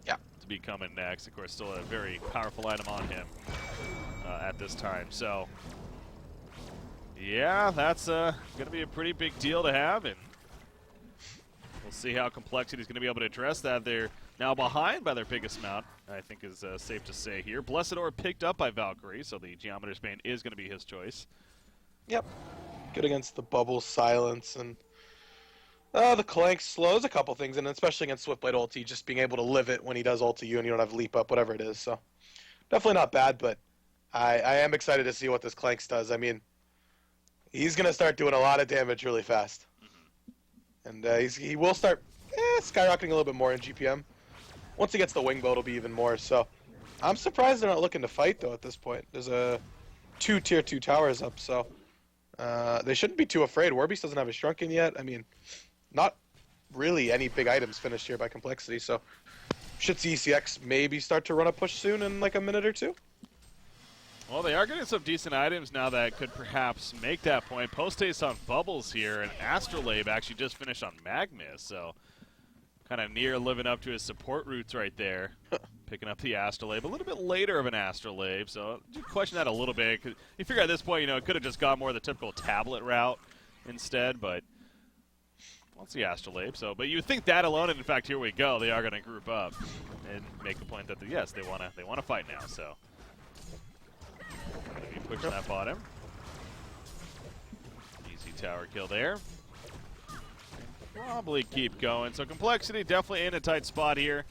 Yeah. To be coming next. Of course, still a very powerful item on him at this time. So, yeah, that's going to be a pretty big deal to have, and we'll see how Complexity is going to be able to address that. They're now behind by their biggest mount, I think is safe to say here. Blessed Orb picked up by Valkyrie, so the Geometer's Bane is going to be his choice. Yep. Good against the bubble silence, and the Clank slows a couple things, and especially against Swiftblade ulti, just being able to live it when he does ulti you and you don't have leap up, whatever it is. So definitely not bad, but I am excited to see what this Clanks does. I mean, he's going to start doing a lot of damage really fast. And he will start skyrocketing a little bit more in GPM. Once he gets the Wingbow, it'll be even more. So I'm surprised they're not looking to fight, though, at this point. There's two tier 2 towers up, so they shouldn't be too afraid. Warbeast doesn't have a Shrunken yet. I mean, not really any big items finished here by Complexity, so should see ECX maybe start to run a push soon in like a minute or two. Well, they are getting some decent items now that could perhaps make that point. Post-haste on Bubbles here, and Astrolabe actually just finished on Magnus, so kind of near living up to his support roots right there. Picking up the Astrolabe. A little bit later of an Astrolabe, so you question that a little bit. Cause you figure at this point, it could have just gone more the typical tablet route instead, but what's the Astrolabe? So, but you think that alone, and in fact, here we go. They are going to group up and make the point that, yes, they want to fight now, so. Maybe pushing that bottom. Easy tower kill there. Probably keep going. So Complexity definitely in a tight spot here.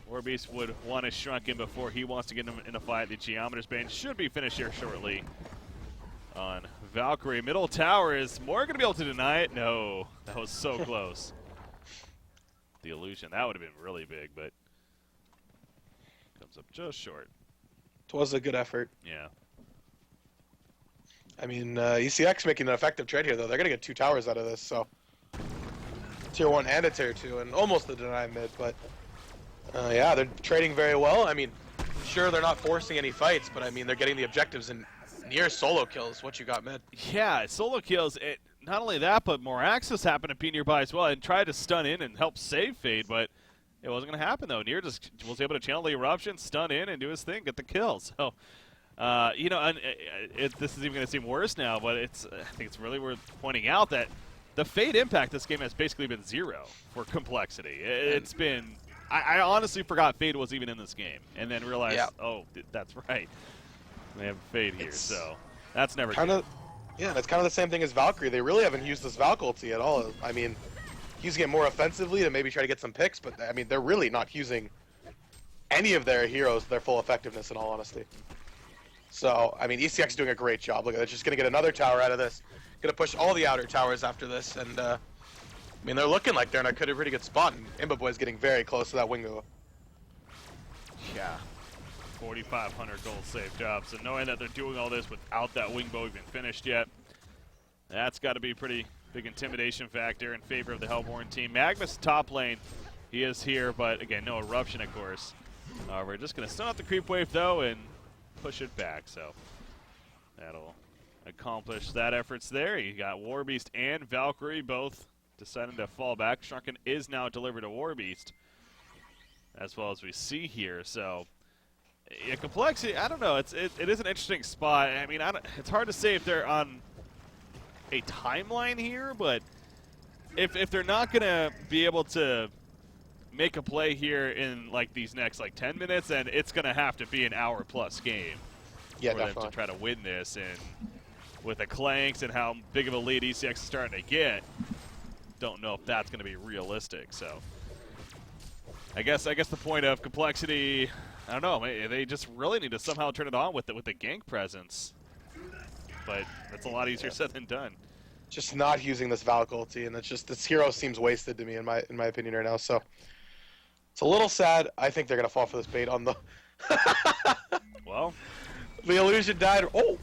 Warbeast would want to Shrunken before he wants to get him in a fight. The Geometer's Bane should be finished here shortly on Valkyrie. Middle tower, is Moore going to be able to deny it? No, that was so close. The illusion, that would have been really big, but comes up just short. It was a good effort. Yeah. I mean, ECX making an effective trade here, though. They're going to get 2 towers out of this, so. Tier 1 and a Tier 2, and almost a deny mid, but yeah, they're trading very well. I mean, sure, they're not forcing any fights, but I mean, they're getting the objectives and near solo kills. What you got mid? Yeah, solo kills. Not only that, but more access happened to be nearby as well and tried to stun in and help save Fade, but it wasn't going to happen, though. Nier just was able to channel the eruption, stun in, and do his thing, get the kill. So, you know, and this is even going to seem worse now, but I think it's really worth pointing out that the Fade impact this game has basically been 0 for Complexity. It's been... I honestly forgot Fade was even in this game, and then realized, oh, that's right. They have Fade here, so that's never good. Yeah, that's kind of the same thing as Valkyrie. They really haven't used this Valk ulti at all. I mean, using it more offensively to maybe try to get some picks, but I mean, they're really not using any of their heroes their full effectiveness, in all honesty. So, I mean, ECX is doing a great job. Look, they're just going to get another tower out of this. Going to push all the outer towers after this, and I mean, they're looking like they're in a pretty good spot, and Imbaboy's getting very close to that window. Yeah. 4,500 gold save job. So knowing that they're doing all this without that wing bow even finished yet, that's got to be a pretty big intimidation factor in favor of the Hellborn team. Magnus top lane, he is here, but again, no eruption, of course. We're just going to stun out the creep wave, though, and push it back. So that'll accomplish that efforts there. You got Warbeast and Valkyrie both deciding to fall back. Shrunken is now delivered to Warbeast, as well as we see here. So yeah, Complexity, I don't know. It is an interesting spot. I mean, it's hard to say if they're on a timeline here, but if they're not going to be able to make a play here in like these next like 10 minutes, then it's going to have to be an hour-plus game for them to try to win this. And with the Clanks and how big of a lead ECX is starting to get, don't know if that's going to be realistic. So I guess the point of Complexity, I don't know, they just really need to somehow turn it on with the gank presence. But that's a lot easier said than done. Just not using this Valk ulti, and it's just this hero seems wasted to me in my opinion right now. So it's a little sad. I think they're gonna fall for this bait on the. Well, the illusion died. Oh,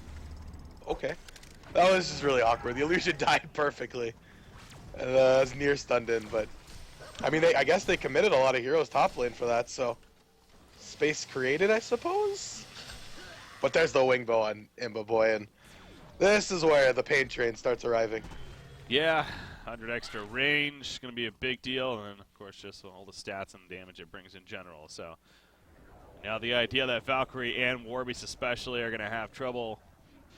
okay. That was just really awkward. The illusion died perfectly. And was near stunned in, but I mean, I guess they committed a lot of heroes top lane for that. So space created, I suppose. But there's the wing bow on Imbaboy, and this is where the pain train starts arriving. Yeah, 100 extra range, going to be a big deal, and then, of course, just all the stats and damage it brings in general. So now the idea that Valkyrie and Warbeast especially are going to have trouble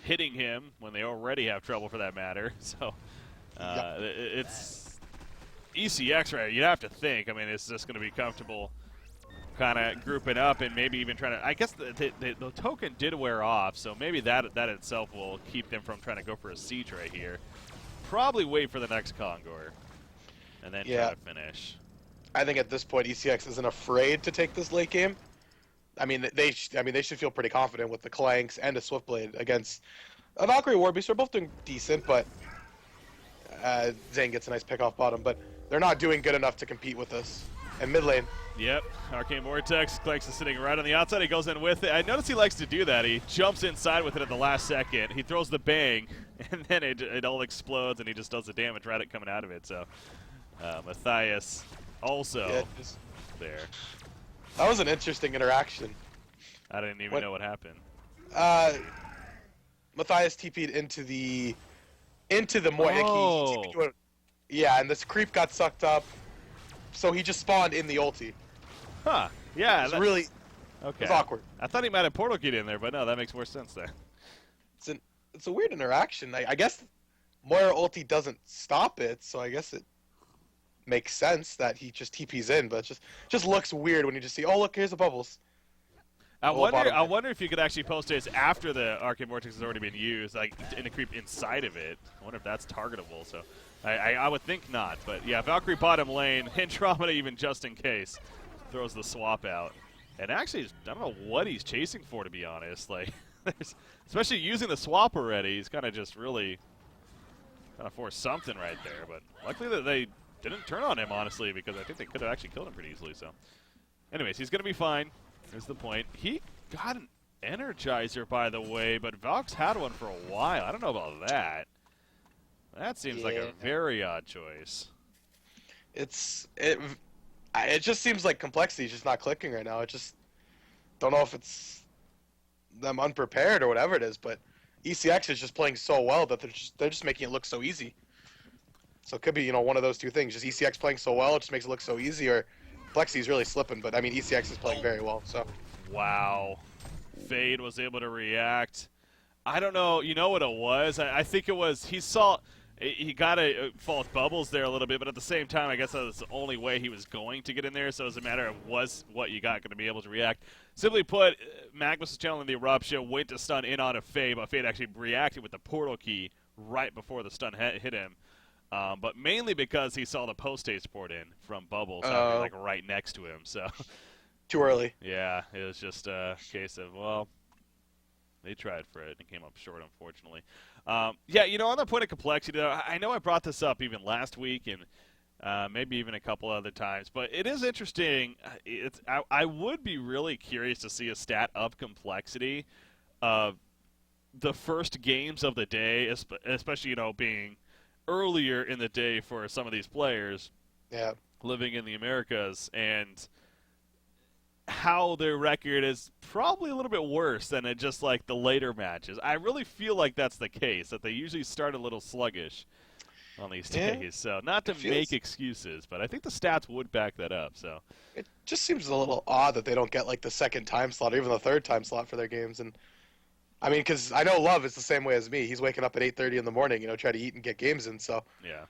hitting him when they already have trouble for that matter. So it's ECX, right? You'd have to think. I mean, it's just going to be comfortable kind of grouping up and maybe even trying to, I guess the token did wear off, so maybe that itself will keep them from trying to go for a siege right here. Probably wait for the next Congor and then try to finish. I think at this point ECX isn't afraid to take this late game. I mean, they should feel pretty confident with the Clanks and a Swiftblade against a Valkyrie Warbeast. They're both doing decent, but Zane gets a nice pick off bottom, but they're not doing good enough to compete with us. And mid lane. Yep, Arcane Vortex. Clanks is sitting right on the outside. He goes in with it. I notice he likes to do that. He jumps inside with it at the last second. He throws the bang, and then it all explodes, and he just does the damage right coming out of it. So Matthias also there. That was an interesting interaction. I didn't even know what happened. Matthias TP'd into the Moy. Oh. Yeah, and this creep got sucked up. So he just spawned in the ulti. Huh. Yeah. It's really okay. It's awkward. I thought he might have portal keyed in there, but no, that makes more sense there. It's a weird interaction. I guess Moira ulti doesn't stop it, so I guess it makes sense that he just TP's in, but it just looks weird when you just see, oh look, here's the bubbles. I wonder if you could actually post this after the Arcane Vortex has already been used, like in a creep inside of it. I wonder if that's targetable. So I would think not, but yeah, Valkyrie bottom lane, Andromeda even just in case, throws the swap out. And actually, I don't know what he's chasing for, to be honest. Like, Especially using the swap already, he's kind of just really kind of forced something right there. But luckily that they didn't turn on him, honestly, because I think they could have actually killed him pretty easily. So, anyways, he's going to be fine. Is the point. He got an Energizer, by the way, but Valk's had one for a while. I don't know about that. That seems like a very odd choice. It just seems like complexity is just not clicking right now. I just don't know if it's them unprepared or whatever it is, but ECX is just playing so well that they're just making it look so easy. So it could be, one of those two things. Just ECX playing so well, it just makes it look so easy, or Plexi's really slipping, but I mean ECX is playing very well, so. Wow. Fade was able to react. I don't know, you know what it was? I think it was, he got a false bubbles there a little bit, but at the same time, I guess that was the only way he was going to get in there, so it was a matter of was what you got going to be able to react. Simply put, Magnus was channeling the Eruption, went to stun in on a Fade, but Fade actually reacted with the portal key right before the stun hit him. But mainly because he saw the post-haste port in from Bubbles, like right next to him. So too early. Yeah, it was just a case of, well, they tried for it and came up short, unfortunately. Yeah, on the point of complexity, though, I know I brought this up even last week and maybe even a couple other times, but it is interesting. I would be really curious to see a stat of complexity of the first games of the day, especially, being earlier in the day for some of these players living in the Americas, and how their record is probably a little bit worse than just like the later matches. I really feel like that's the case, that they usually start a little sluggish on these days. So not to make excuses, but I think the stats would back that up. So it just seems a little odd that they don't get like the second time slot or even the third time slot for their games. And I mean, because I know Love is the same way as me. He's waking up at 8:30 in the morning, try to eat and get games in. So yeah,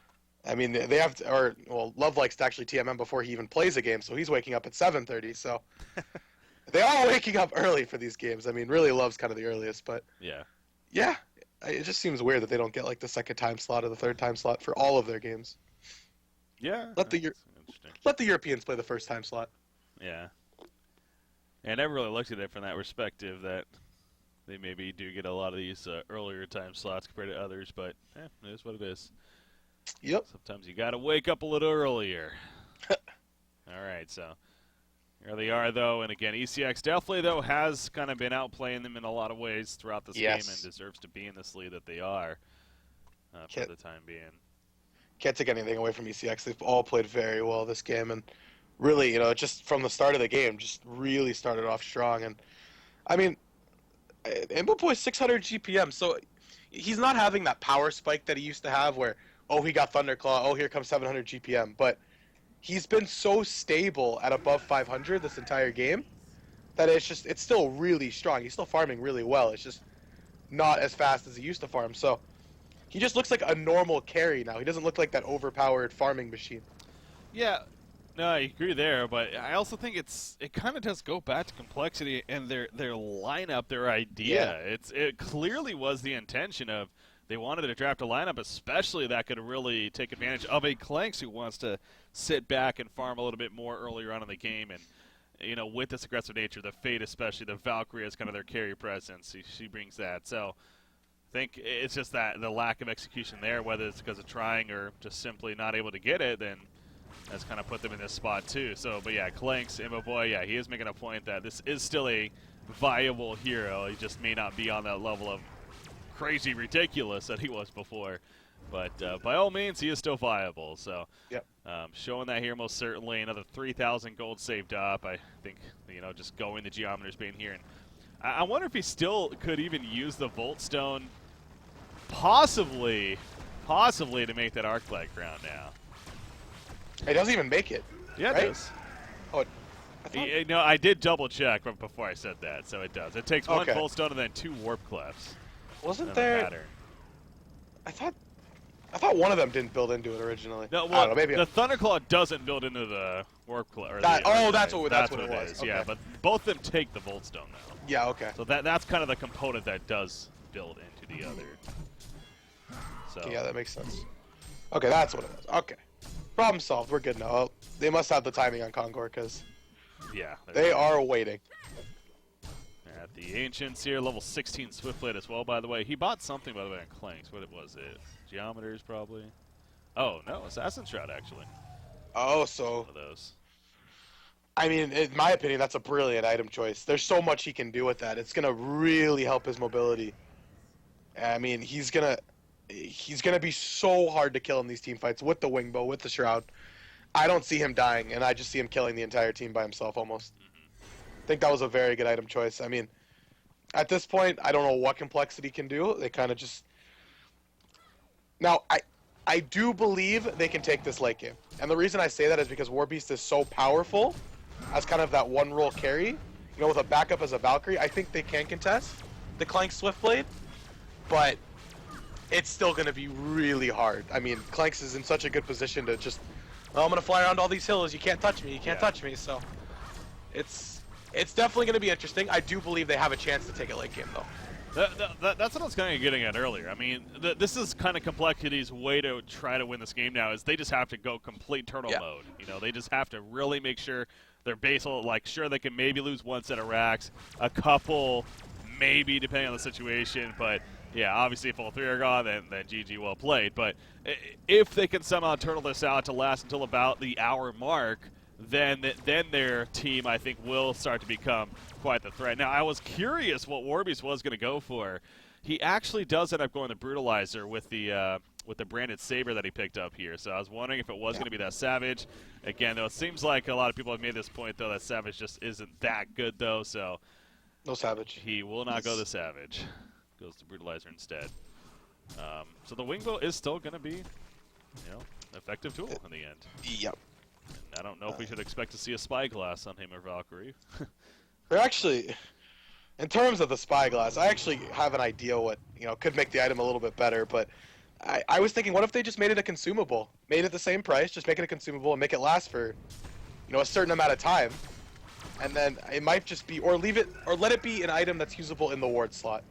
I mean, they have to, Love likes to actually TMM before he even plays a game, so he's waking up at 7:30. So they are waking up early for these games. I mean, really, Love's kind of the earliest, but yeah, it just seems weird that they don't get like the second time slot or the third time slot for all of their games. Yeah, let the Europeans play the first time slot. Yeah, and I never really looked at it from that perspective that they maybe do get a lot of these earlier time slots compared to others, but it is what it is. Yep. Sometimes you got to wake up a little earlier. All right, so here they are, though. And again, ECX definitely, though, has kind of been outplaying them in a lot of ways throughout this game and deserves to be in this lead that they are for the time being. Can't take anything away from ECX. They've all played very well this game. And really, just from the start of the game, just really started off strong. And, I mean, Imboboy's 600 GPM, so he's not having that power spike that he used to have where, he got Thunderclaw, here comes 700 GPM. But he's been so stable at above 500 this entire game that it's still really strong. He's still farming really well. It's just not as fast as he used to farm. So he just looks like a normal carry now. He doesn't look like that overpowered farming machine. Yeah, no, I agree there, but I also think it kind of does go back to complexity and their lineup, their idea. Yeah. It clearly was the intention of they wanted to draft a lineup, especially that could really take advantage of a Clanks who wants to sit back and farm a little bit more earlier on in the game. And, with this aggressive nature, the Fate especially, the Valkyrie is kind of their carry presence. She brings that. So I think it's just that the lack of execution there, whether it's because of trying or just simply not able to get it, then that's kind of put them in this spot too. So, but yeah, Clanks, Imboboy, he is making a point that this is still a viable hero. He just may not be on that level of crazy ridiculous that he was before, but by all means he is still viable. So showing that here most certainly. Another 3,000 gold saved up. I think just going the geometers being here, and I wonder if he still could even use the Volt Stone possibly to make that arc light ground now. It doesn't even make it. Yeah, right? It does. Oh, I did double check before I said that, so it does. It takes one Volt Stone and then 2 Warp Clefs. Wasn't there? I thought one of them didn't build into it originally. No, well, I don't know, maybe the Thunderclaw doesn't build into the Warp Clef. That's what it was. Is. Okay. Yeah, but both of them take the Volt Stone though. Yeah. Okay. So that's kind of the component that does build into the other. So yeah, that makes sense. Okay, that's what it was. Okay, problem solved. We're good now. Oh, they must have the timing on Congor because they are waiting. At the the Ancients here, level 16 Swiftblade as well, by the way. He bought something, by the way, on Clanks. What was it? Geometers, probably? Oh, no, Assassin Shroud, actually. Oh, so... One of those. I mean, in my opinion, that's a brilliant item choice. There's so much he can do with that. It's going to really help his mobility. I mean, he's gonna be so hard to kill in these team fights with the Wingbow, with the Shroud. I don't see him dying, and I just see him killing the entire team by himself almost. I think that was a very good item choice. I mean, at this point, I don't know what Complexity can do. They kind of just... Now, I do believe they can take this late game. And the reason I say that is because Warbeast is so powerful as kind of that one-roll carry. You know, with a backup as a Valkyrie, I think they can contest the Clanks Swiftblade. But it's still going to be really hard. I mean, Clanks is in such a good position to just, well, I'm going to fly around all these hills. You can't touch me. You can't touch me. So it's definitely going to be interesting. I do believe they have a chance to take it late game, though. That's what I was kind of getting at earlier. I mean, this is kind of Complexity's way to try to win this game now is they just have to go complete turtle mode. You know, they just have to really make sure their base will, like, sure, they can maybe lose one set of racks, a couple, maybe, depending on the situation, but... Yeah, obviously if all three are gone, then GG, well played. But if they can somehow turtle this out to last until about the hour mark, then their team, I think, will start to become quite the threat. Now, I was curious what Warbeast was going to go for. He actually does end up going the Brutalizer with the branded Saber that he picked up here. So I was wondering if it was going to be that Savage. Again, though, it seems like a lot of people have made this point, though, that Savage just isn't that good, though. So no Savage. He will not go the Savage. Goes to Brutalizer instead. So the Wingbow is still going to be, you know, an effective tool in the end. Yep. And I don't know if we should expect to see a Spyglass on him or Valkyrie. Actually, in terms of the Spyglass, I actually have an idea what, you know, could make the item a little bit better, but I was thinking, what if they just made it a consumable? Made it the same price, just make it a consumable and make it last for, you know, a certain amount of time. And then it might just be, or leave it, or let it be an item that's usable in the ward slot.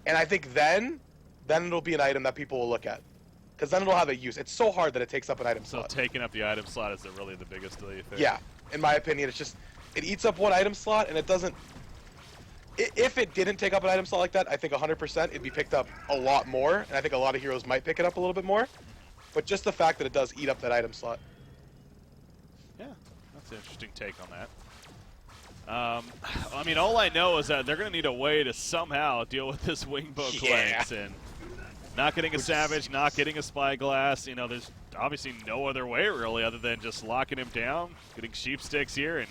And I think then it'll be an item that people will look at. Because then it'll have a use. It's so hard that it takes up an item slot. So taking up the item slot is really the biggest deal, you think? Yeah. In my opinion, it's just, it eats up one item slot, and it doesn't... If it didn't take up an item slot like that, I think 100% it'd be picked up a lot more. And I think a lot of heroes might pick it up a little bit more. But just the fact that it does eat up that item slot. Yeah, that's an interesting take on that. I mean, all I know is that they're going to need a way to somehow deal with this Wingbow Clanks, and not getting a Savage, not getting a Spyglass. You know, there's obviously no other way really other than just locking him down, getting Sheepsticks here, and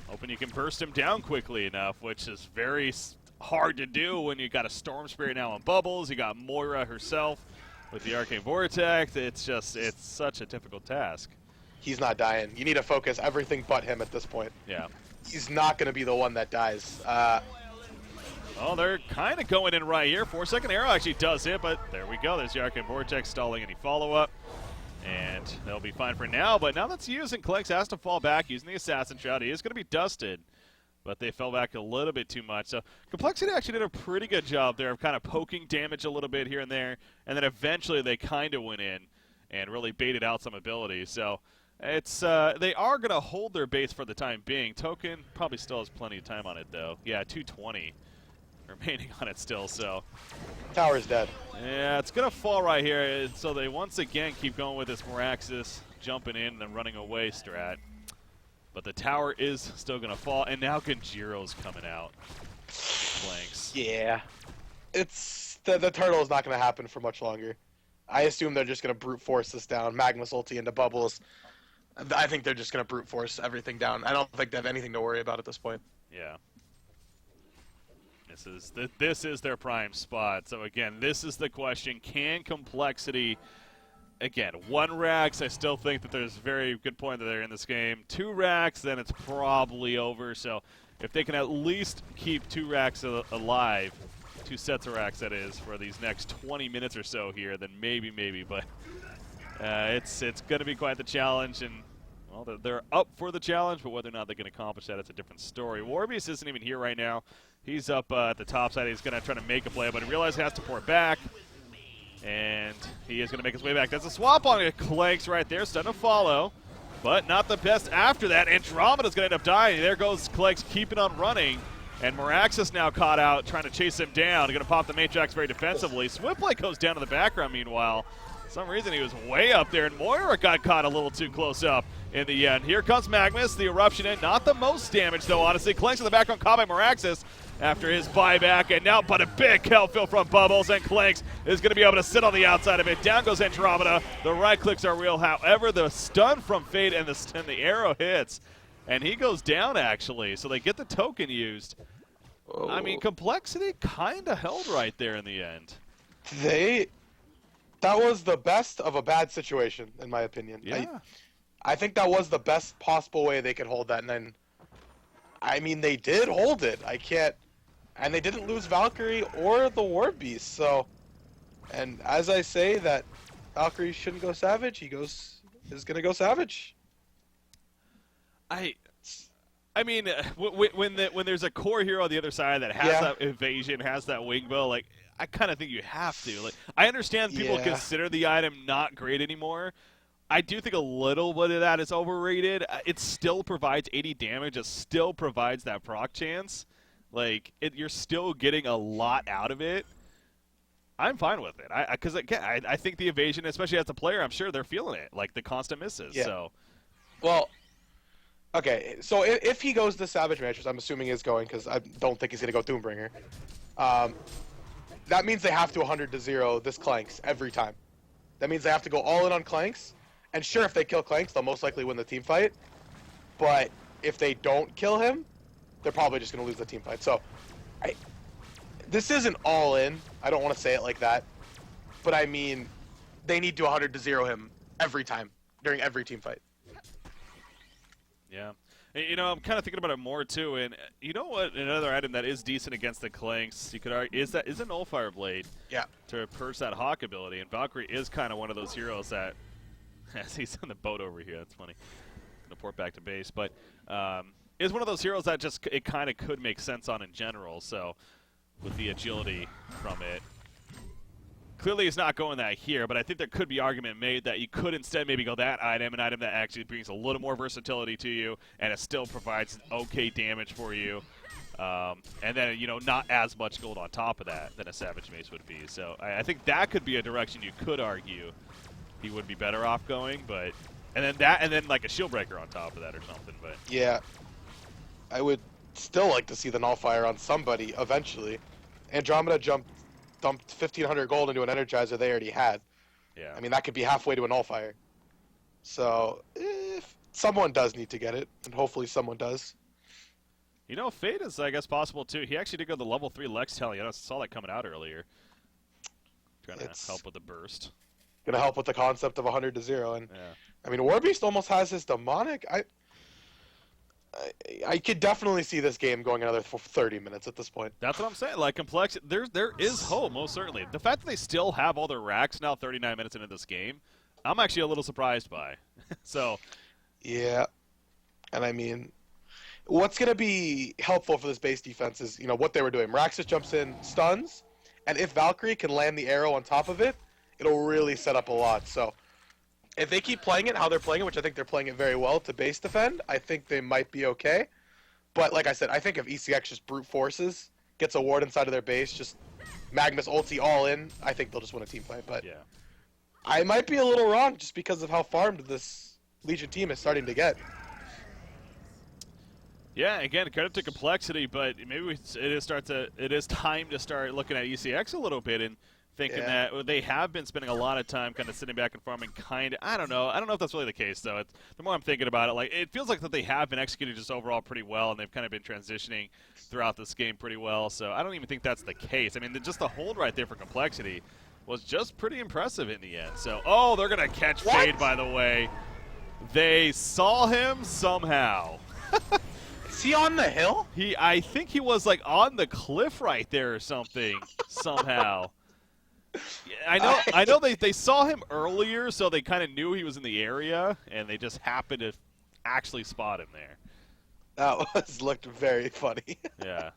hoping you can burst him down quickly enough, which is very hard to do when you got a Storm Spirit now on Bubbles. You got Moira herself with the Arcane Vortex. It's such a difficult task. He's not dying. You need to focus everything but him at this point. Yeah. He's not going to be the one that dies. Oh, they're kind of going in right here. 4-second arrow actually does hit, but there we go. There's the Arcane Vortex stalling any follow-up. And they'll be fine for now, but now that's used, and Clanks has to fall back using the Assassin Shroud. He is going to be dusted, but they fell back a little bit too much. So Complexity actually did a pretty good job there of kind of poking damage a little bit here and there, and then eventually they kind of went in and really baited out some abilities. So it's they are going to hold their base for the time being. Token probably still has plenty of time on it, though. Yeah, 220 remaining on it still, so. Tower's dead. Yeah, it's going to fall right here. So they once again keep going with this Miraxis jumping in and running away strat. But the tower is still going to fall, and now Genjiro's coming out. Clanks. Yeah. It's the turtle is not going to happen for much longer. I assume they're just going to brute force this down. Magma's ulti into Bubbles. I think they're just going to brute force everything down. I don't think they have anything to worry about at this point. Yeah. This is their prime spot. So again, this is the question: can Complexity, again, 1 racks? I still think that there's a very good point that they're in this game. 2 racks, then it's probably over. So if they can at least keep 2 racks alive, 2 sets of racks that is, for these next 20 minutes or so here, then maybe. But it's going to be quite the challenge, and well, they're up for the challenge, but whether or not they can accomplish that, it's a different story. Warbeast isn't even here right now. He's up at the top side. He's going to try to make a play, but he realizes he has to port back, and he is going to make his way back. That's a swap on it. Clanks right there, starting to follow, but not the best after that. Andromeda's going to end up dying. There goes Clanks keeping on running, And Meraxis now caught out, trying to chase him down. Going to pop the Matriarchs very defensively. Swiftlight goes down to the background, meanwhile. For some reason, he was way up there, and Moira got caught a little too close up in the end. Here comes Magnus, the eruption in. Not the most damage, though, honestly. Clanks in the background, caught by Meraxis after his buyback, and now but a big kill from Bubbles, and Clanks is going to be able to sit on the outside of it. Down goes Andromeda. The right clicks are real. However, the stun from Fade and the arrow hits, and he goes down, actually. So they get the token used. Oh. I mean, Complexity kind of held right there in the end. That was the best of a bad situation, in my opinion. Yeah. I think that was the best possible way they could hold that, and then, I mean, they did hold it. And they didn't lose Valkyrie or the War Beast, so, and as I say that Valkyrie shouldn't go Savage, is gonna go Savage. I mean, when there's a core hero on the other side that has that evasion, has that wing bow, like, I kind of think you have to. Like, I understand people consider the item not great anymore. I do think a little bit of that is overrated. It still provides 80 damage. It still provides that proc chance. Like, you're still getting a lot out of it. I'm fine with it. Because, again, I think the evasion, especially as a player, I'm sure they're feeling it. Like, the constant misses. Yeah. So. Well, okay, so if he goes to Savage Ranch, which I'm assuming is going, because I don't think he's going to go Doombringer, that means they have to 100-0 this Clanks every time. That means they have to go all in on Clanks. And sure, if they kill Clanks, they'll most likely win the team fight. But if they don't kill him, they're probably just going to lose the team fight. So, this isn't all in. I don't want to say it like that. But I mean, they need to 100-0 him every time, during every team fight. Yeah. You know, I'm kind of thinking about it more, too. And you know what? Another item that is decent against the Clanks, you could argue, is a Nullfire Blade. Yeah. To purge that Hawk ability. And Valkyrie is kind of one of those heroes that, as he's on the boat over here, that's funny. Gonna port back to base. But is one of those heroes that just, it kind of could make sense on in general. So, with the agility from it. Clearly he's not going that here, but I think there could be argument made that you could instead maybe go that item, an item that actually brings a little more versatility to you, and it still provides okay damage for you. And then, you know, not as much gold on top of that than a Savage Mace would be. So I think that could be a direction you could argue he would be better off going, but and then like a shield breaker on top of that or something. But yeah, I would still like to see the Nullfire on somebody eventually. Andromeda dumped 1,500 gold into an Energizer they already had. Yeah. I mean, that could be halfway to a Nullfire. So, if someone does need to get it, and hopefully someone does. You know, Fate is, I guess, possible, too. He actually did go the level 3 Lex Tally. I saw that coming out earlier. Trying to help with the burst. Going to help with the concept of 100-0. And, yeah. I mean, Warbeast almost has his demonic. I could definitely see this game going another 30 minutes at this point. That's what I'm saying. Like, complex, there is hope, most certainly. The fact that they still have all their racks now 39 minutes into this game, I'm actually a little surprised by. So. Yeah. And, I mean, what's going to be helpful for this base defense is, you know, what they were doing. Meraxis jumps in, stuns, and if Valkyrie can land the arrow on top of it, it'll really set up a lot. So, if they keep playing it how they're playing it, which I think they're playing it very well to base defend, I think they might be okay. But like I said, I think if ECX just brute forces, gets a ward inside of their base, just Magnus ulti all in, I think they'll just win a team fight. But yeah. I might be a little wrong just because of how farmed this Legion team is starting to get. Yeah, again, credit to complexity, but maybe it is time to start looking at ECX a little bit and thinking that they have been spending a lot of time kind of sitting back and farming I don't know if that's really the case, though. The more I'm thinking about it, like, it feels like that they have been executing just overall pretty well, and they've kind of been transitioning throughout this game pretty well, so I don't even think that's the case. I mean, just the hold right there for complexity was just pretty impressive in the end. So, oh, they're going to catch Fade, by the way. They saw him somehow. Is he on the hill? I think he was, like, on the cliff right there or something, somehow. I know they saw him earlier, so they kind of knew he was in the area, and they just happened to actually spot him there. That looked very funny. Yeah.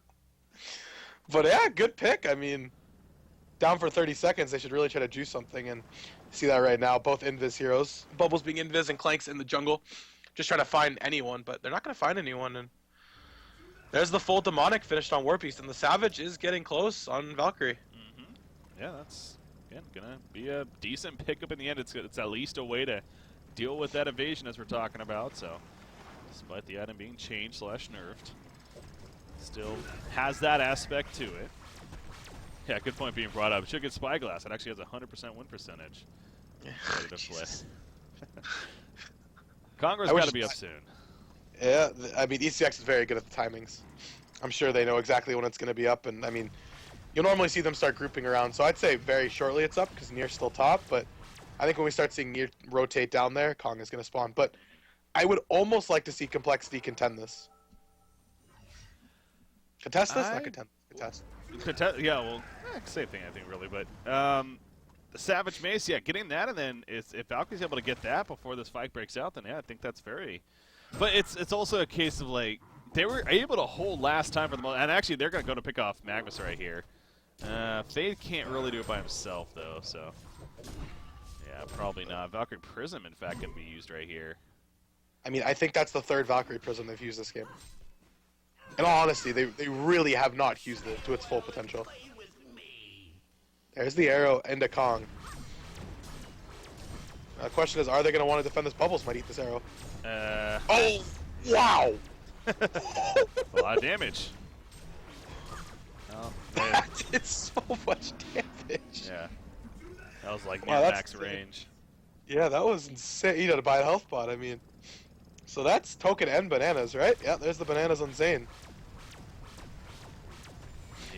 But yeah, good pick. I mean, down for 30 seconds, they should really try to do something, and see that right now. Both Invis heroes. Bubbles being Invis and Clanks in the jungle. Just trying to find anyone, but they're not going to find anyone. And There's the full demonic finished on Warbeast, and the Savage is getting close on Valkyrie. Yeah, that's again gonna be a decent pickup in the end. It's at least a way to deal with that evasion as we're talking about. So, despite the item being changed / nerfed, still has that aspect to it. Yeah, good point being brought up. Should get Spyglass. It actually has a 100% win percentage. Ready to play. Congor's got to be up soon. Yeah, I mean, ECX is very good at the timings. I'm sure they know exactly when it's going to be up, and I mean, you'll normally see them start grouping around, so I'd say very shortly it's up, because Nier's still top, but I think when we start seeing Nier rotate down there, Kong is going to spawn. But I would almost like to see Complexity contend this. Contest this? Not contend. Contest. Yeah, well, same thing, I think, really, but the Savage Mace, yeah, getting that, and then if Valkyrie's able to get that before this fight breaks out, then yeah, I think that's very... But it's also a case of, like, they were able to hold last time for the most, and actually they're going to go to pick off Magnus right here. Fade can't really do it by himself, though, so... Yeah, probably not. Valkyrie Prism, in fact, can be used right here. I mean, I think that's the third Valkyrie Prism they've used this game. In all honesty, they really have not used it to its full potential. There's the arrow into Kong. The question is, are they going to want to defend this? Bubbles might eat this arrow. Oh, wow! A lot of damage. Oh, that did so much damage. Yeah. That was like near max range. Yeah, that was insane. You know, to buy a health bot, I mean. So that's token and bananas, right? Yeah, there's the bananas on Zane.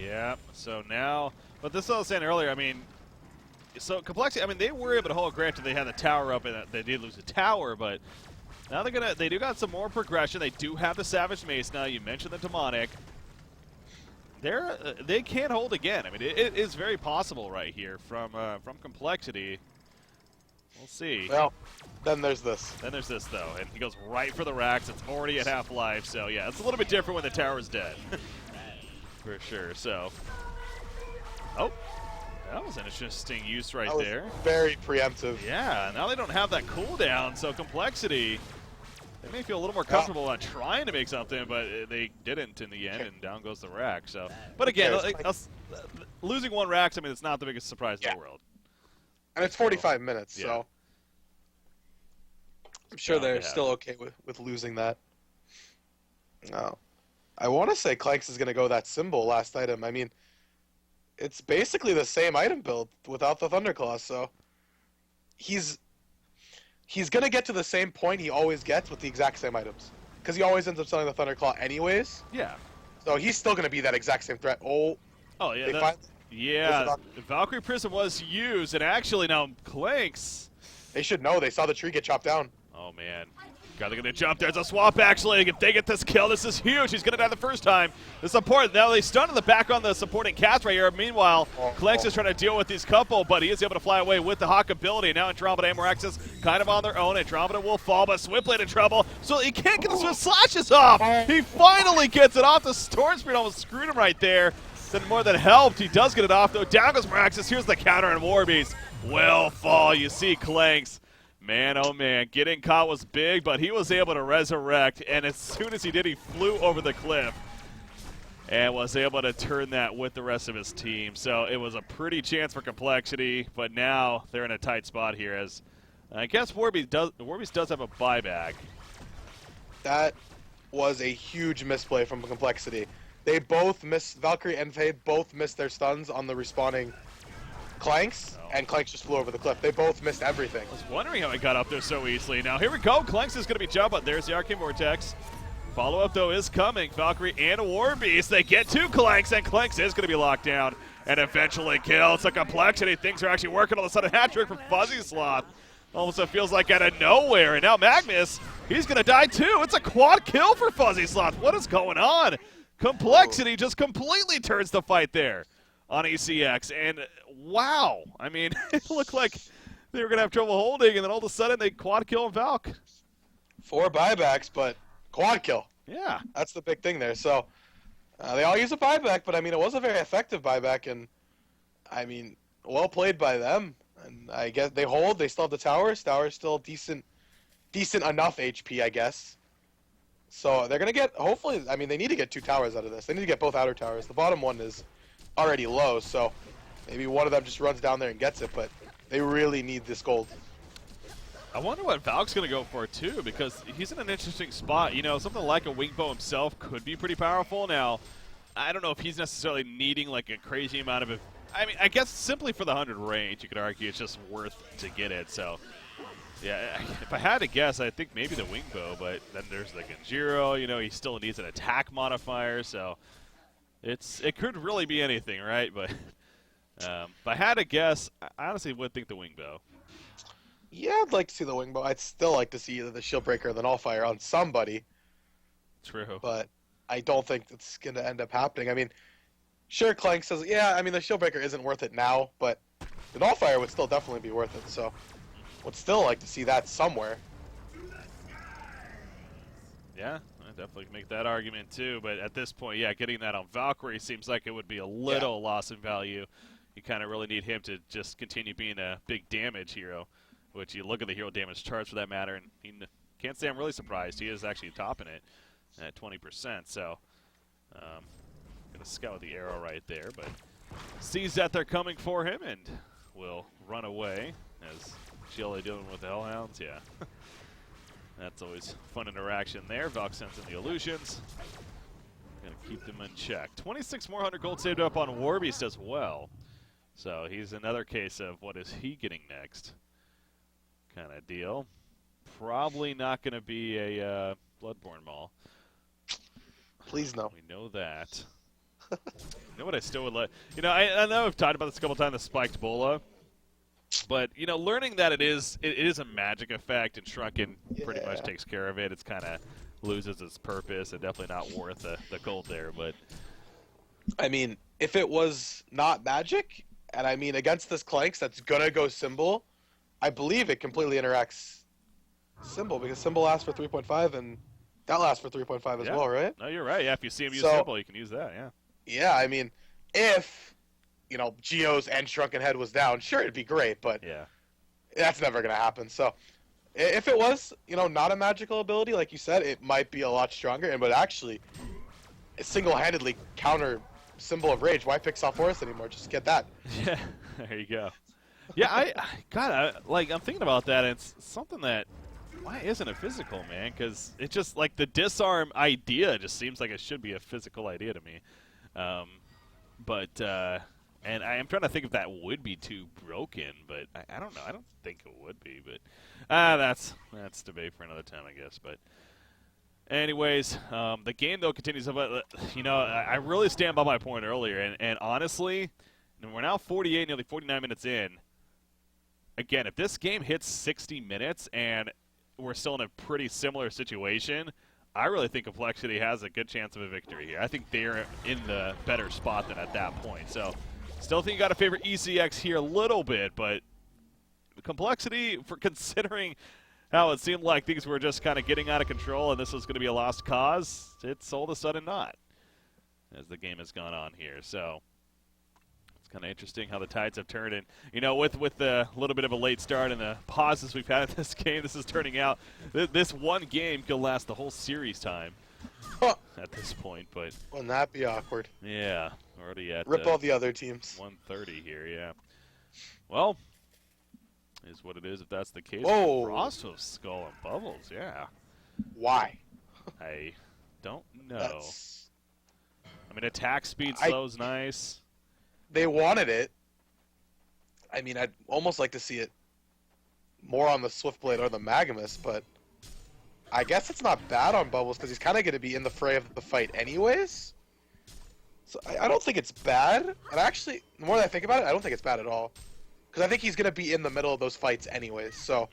Yeah, so now, but this is what I was saying earlier, I mean, so Complexity, I mean, they were able to hold, granted they had the tower up and they did lose the tower, but now they do got some more progression. They do have the Savage Mace now. You mentioned the Demonic. They can hold again. I mean, it is very possible right here from Complexity. We'll see. Well, then there's this. Then there's this, though, and he goes right for the racks. It's already at half life, so yeah, it's a little bit different when the tower's dead. For sure, so. Oh, that was an interesting use right there. Very preemptive. Yeah, now they don't have that cooldown, so Complexity, they may feel a little more comfortable on trying to make something, but they didn't in the end, and down goes the rack. So, but again, losing one racks, I mean, it's not the biggest surprise in the world. And it's 45 minutes, so I'm sure they're still okay with losing that. No. I want to say Clanks is going to go that symbol last item. I mean, it's basically the same item build without the Thunderclaw, so he's going to get to the same point he always gets with the exact same items. Because he always ends up selling the Thunderclaw anyways. Yeah. So he's still going to be that exact same threat. Oh, yeah. Yeah, the Valkyrie Prism was used, and actually now Clanks. They should know. They saw the tree get chopped down. Oh, man. God, they're going to jump. There's a swap, actually. If they get this kill, this is huge. He's going to die the first time. The support, now they stun in the back on the supporting cast right here. Meanwhile, Clanks is trying to deal with these couple, but he is able to fly away with the Hawk ability. Now Andromeda and Miraxis kind of on their own. Andromeda will fall, but Swiftblade in trouble. So he can't get the Swift Slashes off. He finally gets it off. The Storm Spirit almost screwed him right there. Then more than helped. He does get it off, though. Down goes Miraxis. Here's the counter, and Warbeast will fall. You see Clanks. Man, oh man, getting caught was big, but he was able to resurrect, and as soon as he did, he flew over the cliff and was able to turn that with the rest of his team. So it was a pretty chance for Complexity, but now they're in a tight spot here, as I guess Warbeast does have a buyback. That was a huge misplay from Complexity. They both missed, Valkyrie and Fade both missed their stuns on the respawning Clanks, and Clanks just flew over the cliff. They both missed everything. I was wondering how he got up there so easily. Now here we go. Clanks is going to be jumped, but there's the Arcane Vortex. Follow-up, though, is coming. Valkyrie and Warbeast. They get to Clanks, and Clanks is going to be locked down and eventually killed. So Complexity, things are actually working. All of a sudden, hat-trick from Fuzzy Sloth. Almost it feels like out of nowhere. And now Magnus, he's going to die too. It's a quad kill for Fuzzy Sloth. What is going on? Complexity just completely turns the fight there on ECX, and wow, I mean, it looked like they were going to have trouble holding, and then all of a sudden they quad kill Valk. 4 buybacks, but quad kill. Yeah. That's the big thing there. So they all use a buyback, but I mean, it was a very effective buyback, and I mean, well played by them. And I guess they hold, they still have the towers. Towers still decent enough HP, I guess. So they're going to get, hopefully, I mean, they need to get 2 towers out of this. They need to get both outer towers. The bottom one is already low, so maybe one of them just runs down there and gets it, but they really need this gold. I wonder what Valk's going to go for, too, because he's in an interesting spot. You know, something like a Wingbow himself could be pretty powerful. Now, I don't know if he's necessarily needing, like, a crazy amount of it. I mean, I guess simply for the 100 range, you could argue it's just worth to get it. So, yeah, if I had to guess, I think maybe the Wingbow, but then there's the Genjiro. You know, he still needs an attack modifier, so it could really be anything, right? But if I had to guess, I honestly would think the Wingbow. Yeah, I'd like to see the Wingbow. I'd still like to see either the Shieldbreaker or the Nullfire on somebody. True. But I don't think it's going to end up happening. I mean, sure, Clanks says, yeah, I mean, the Shieldbreaker isn't worth it now, but the Nullfire would still definitely be worth it, so would still like to see that somewhere. Yeah, I definitely make that argument too, but at this point, yeah, getting that on Valkyrie seems like it would be a little loss in value. You kind of really need him to just continue being a big damage hero, which you look at the hero damage charts for that matter, and he can't say I'm really surprised. He is actually topping it at 20%, so going to scout the arrow right there, but sees that they're coming for him and will run away as Sheila dealing with the Hellhounds, yeah. That's always fun interaction there. Valk sends in the illusions. Gonna keep them in check. 26 more 100 gold saved up on Warbeast as well. So he's another case of what is he getting next kind of deal. Probably not going to be a Bloodborne Maul. Please no. We know that. You know what I still would like? You know, I know I've talked about this a couple times, the Spiked Bola. But, you know, learning that it is a magic effect and Shrunken pretty much takes care of it. It's kind of loses its purpose and definitely not worth the gold there. But I mean, if it was not magic, and I mean against this Clanks that's going to go Symbol, I believe it completely interacts Symbol because Symbol lasts for 3.5 and that lasts for 3.5 as well, right? No, you're right. Yeah, if you see him use Symbol, you can use that, yeah. Yeah, I mean, if, you know, Geo's and Shrunken Head was down, sure, it'd be great, but that's never going to happen. So if it was, you know, not a magical ability, like you said, it might be a lot stronger, and but actually single-handedly counter Symbol of Rage. Why pick Soft Forest anymore? Just get that. Yeah, there you go. Yeah, I'm thinking about that, and it's something that, why isn't it physical, man? Because it just, like, the disarm idea just seems like it should be a physical idea to me. And I am trying to think if that would be too broken, but I don't know. I don't think it would be, but that's debate for another time, I guess. But anyways, the game, though, continues. But, you know, I really stand by my point earlier, and honestly, we're now 48, nearly 49 minutes in. Again, if this game hits 60 minutes and we're still in a pretty similar situation, I really think Complexity has a good chance of a victory here. I think they're in the better spot than at that point. So, still think you got to favor ECX here a little bit, but Complexity, for considering how it seemed like things were just kind of getting out of control and this was going to be a lost cause, it's all of a sudden not, as the game has gone on here. So, it's kind of interesting how the tides have turned. And, you know, with the little bit of a late start and the pauses we've had in this game, this is turning out, this one game could last the whole series time at this point. But wouldn't that be awkward? Yeah, already at rip all the other teams. 1:30 here, yeah. Well, is what it is if that's the case. Whoa. Frosthoof, Skull, and Bubbles, yeah. Why? I don't know. I mean, attack speed slow's nice. They wanted it. I mean, I'd almost like to see it more on the Swiftblade or the Magamus, but I guess it's not bad on Bubbles because he's kind of going to be in the fray of the fight anyways. So I don't think it's bad. And actually, the more that I think about it, I don't think it's bad at all. Because I think he's going to be in the middle of those fights anyways. So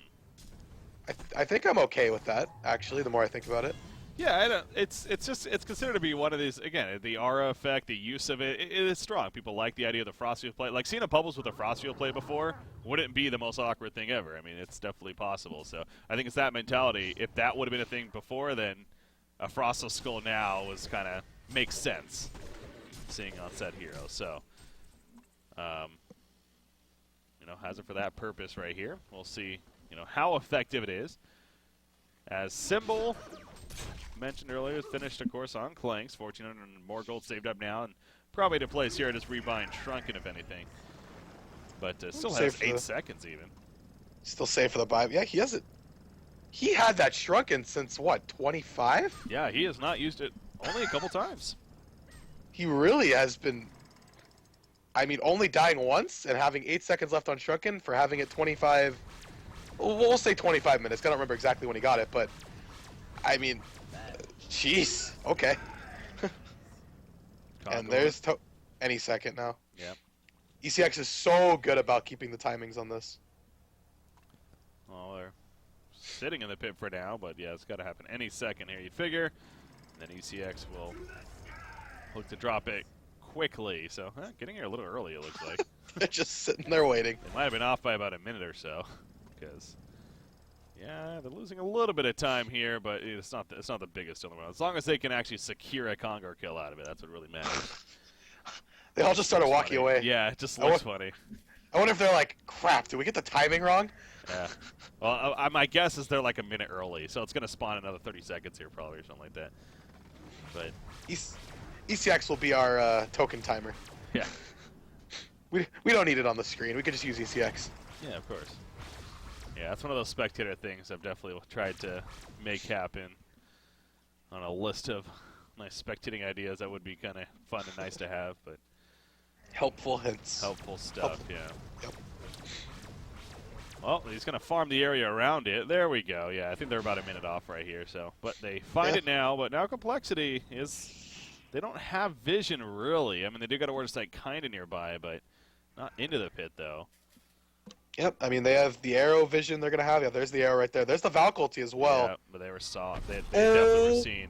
I think I'm okay with that, actually, the more I think about it. Yeah, it's considered to be one of these, again, the aura effect, the use of it is strong. People like the idea of the Frostfield play. Like, seeing a Bubbles with a Frostfield play before wouldn't be the most awkward thing ever. I mean, it's definitely possible. So I think it's that mentality. If that would have been a thing before, then a Frosthoof Skull now was kind of makes sense, seeing on set hero. So, you know, has it for that purpose right here. We'll see, you know, how effective it is. As Symbol mentioned earlier, is finished, of course, on Clanks. 1,400 more gold saved up now, and probably to place here, just rebuying Shrunken, if anything. But still has 8 seconds, even. Still safe for the buy. Yeah, he has it. He had that Shrunken since, what, 25? Yeah, he has not used it only a couple times. He really has been, I mean, only dying once and having 8 seconds left on Shrunken for having it 25, we'll say 25 minutes. I don't remember exactly when he got it, but, I mean, jeez, okay. And there's any second now. Yep. ECX is so good about keeping the timings on this. Well, they're sitting in the pit for now, but yeah, it's got to happen any second here, you'd figure. And then ECX will look to drop it quickly. So, getting here a little early, it looks like. They're just sitting there waiting. They might have been off by about a minute or so, because, yeah, they're losing a little bit of time here, but it's not the biggest in the world. As long as they can actually secure a Congor kill out of it, that's what really matters. They all just started walking away. Yeah, it just looks funny. I wonder if they're like, crap, did we get the timing wrong? Yeah. Well, my guess is they're like a minute early, so it's going to spawn another 30 seconds here probably or something like that. But ECX will be our token timer. Yeah. We don't need it on the screen. We could just use ECX. Yeah, of course. Yeah, that's one of those spectator things I've definitely tried to make happen on a list of nice spectating ideas that would be kind of fun and nice to have, but helpful hints. Helpful stuff, yeah. Yep. Well, he's going to farm the area around it. There we go. Yeah, I think they're about a minute off right here. So, but they find it now. But now complexity is they don't have vision really. I mean, they do got a word sight kind of nearby, but not into the pit though. Yep. I mean, they have the arrow vision they're going to have. Yeah, there's the arrow right there. There's the Valk ulti as well. Yeah, but they were soft. They definitely were seen.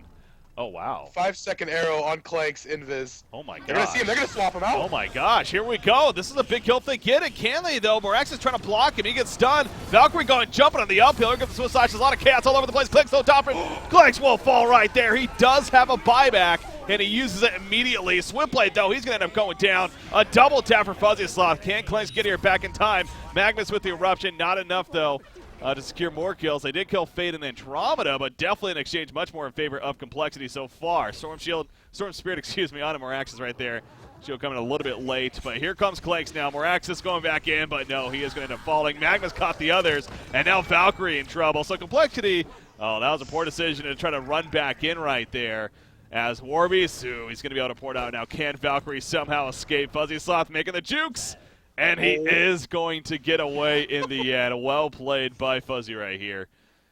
Oh, wow. 5-second arrow on Clanks, invis. Oh, my gosh. They're going to see him. They're going to swap him out. Oh, my gosh. Here we go. This is a big kill if they get it. Can they, though? Morax is trying to block him. He gets stunned. Valkyrie going jumping on the uphill. Here comes the suicide. There's a lot of chaos all over the place. Clanks no topper. Clanks will fall right there. He does have a buyback, and he uses it immediately. Swimblade, though, he's going to end up going down. A double tap for Fuzzy Sloth. Can Clanks get here back in time? Magnus with the eruption. Not enough, though. To secure more kills. They did kill Fade and Andromeda, but definitely an exchange much more in favor of complexity so far. Storm Spirit, on him. Moraxis right there. Shield coming a little bit late, but here comes Clanks now. Moraxis going back in, but no, he is going to end up falling. Magnus caught the others, and now Valkyrie in trouble. So complexity, oh, that was a poor decision to try to run back in right there. As Warbeast, he's going to be able to pour it out now. Can Valkyrie somehow escape? Fuzzy Sloth making the jukes. And he is going to get away in the end. Well played by Fuzzy right here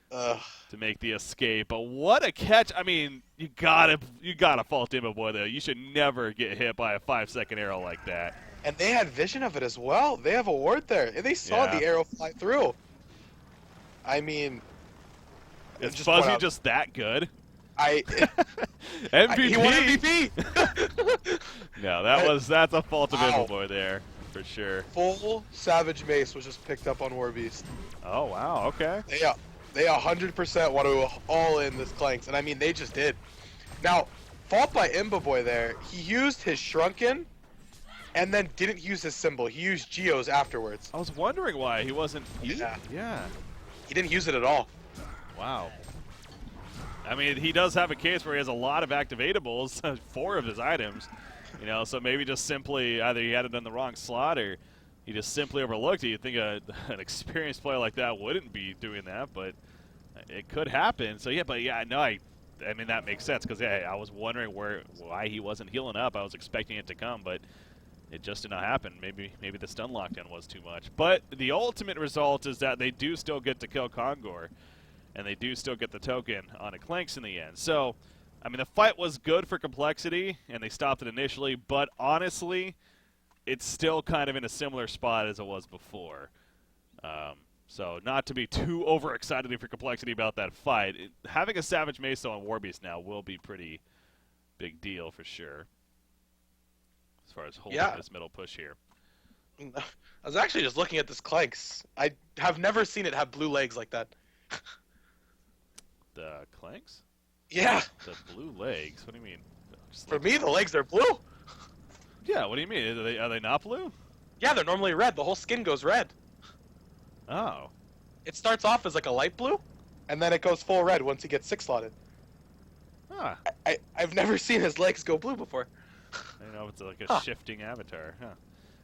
to make the escape. But what a catch! I mean, you gotta fault Imboboy though. You should never get hit by a 5-second arrow like that. And they had vision of it as well. They have a ward there. They saw the arrow fly through. I mean, is Fuzzy just that good? MVP. He won MVP. No, that's a fault of Imboboy there. For sure. Full Savage Mace was just picked up on Warbeast. Oh, wow, okay. They 100% want to all in this Clanks, and I mean, they just did. Now, fault by Imboboy there. He used his Shrunken, and then didn't use his symbol. He used Geo's afterwards. I was wondering why he wasn't... Yeah. Yeah. He didn't use it at all. Wow. I mean, he does have a case where he has a lot of activatables, 4 of his items. You know, so maybe just simply either he had it in the wrong slot or he just simply overlooked it. You'd think an experienced player like that wouldn't be doing that, but it could happen. So, yeah, I mean, that makes sense because, yeah, I was wondering why he wasn't healing up. I was expecting it to come, but it just did not happen. Maybe the stun lockdown was too much. But the ultimate result is that they do still get to kill Congor, and they do still get the token on a Clanks in the end. So, I mean, the fight was good for complexity, and they stopped it initially, but honestly, it's still kind of in a similar spot as it was before. So not to be too overexcited for complexity about that fight. Having a Savage Mace on Warbeast now will be pretty big deal for sure, as far as holding this middle push here. I was actually just looking at this Clanks. I have never seen it have blue legs like that. The Clanks? Yeah. The blue legs? What do you mean? For me, the legs are blue. Yeah, what do you mean? Are they not blue? Yeah, they're normally red. The whole skin goes red. Oh. It starts off as like a light blue, and then it goes full red once he gets 6-slotted. Huh. I've never seen his legs go blue before. I don't know if it's like a Huh. shifting avatar. Huh.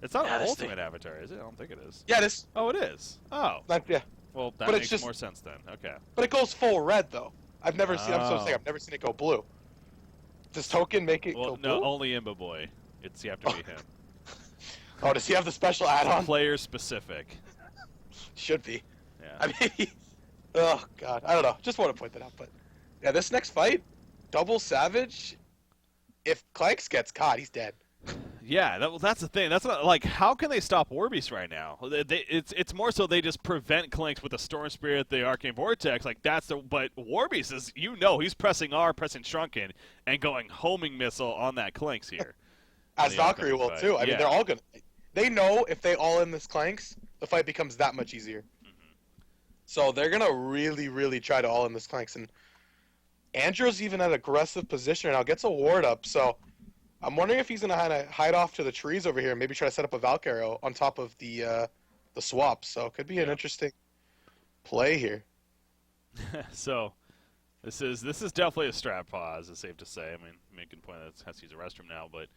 It's not Yeah, an this ultimate thing. avatar, is it? I don't think it is. Yeah, it is. Oh, it is. Oh. Yeah, Well, that but it's makes just more sense then. Okay. but it goes full red though. I've never seen. I'm so saying Oh. I've never seen it go blue. Does Token make it Well, go no, blue? only Imba Boy. You have to be him. Oh, does he have the special add-on? Player specific. Should be. Yeah. I mean, oh god, I don't know. Just want to point that out. But yeah, this next fight, double Savage. If Clanks gets caught, he's dead. Yeah, that's the thing. That's not, like, how can they stop Warbeast right now? It's more so they just prevent Clanks with the Storm Spirit, the Arcane Vortex. Like but Warbeast is, he's pressing R, pressing Shrunken, and going homing missile on that Clanks here. As The Valkyrie upcoming will fight. too. I mean, Yeah. they're all gonna. They know if they all in this Clanks, the fight becomes that much easier. So they're gonna really, really try to all in this Clanks. And Andrew's even at aggressive position right now, gets a ward up. So I'm wondering if he's gonna hide off to the trees over here and maybe try to set up a Valk arrow on top of the swap. So it could be an interesting play here. So this is definitely a strat pause, it's safe to say. I mean, making a point that it has to use a restroom now, but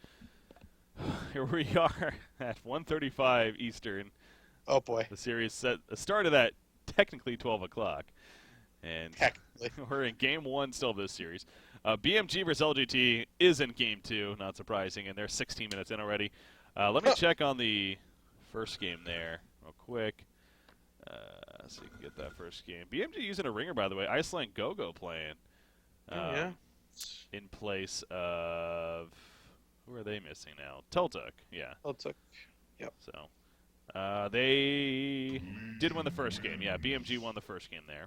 here we are at 1:35 Eastern. Oh boy. The series started at technically 12 o'clock, and Technically. we're in Game 1 still of this series. BMG versus LGT is in Game 2, not surprising, and they're 16 minutes in already. Let me check on the first game there real quick, so you can get that first game. BMG using a ringer, by the way. Iceland Go-Go playing Yeah. in place of... Who are they missing now? Teltuk, yeah. Teltuk. Yep. So they did win the first game. Yeah, BMG won the first game there.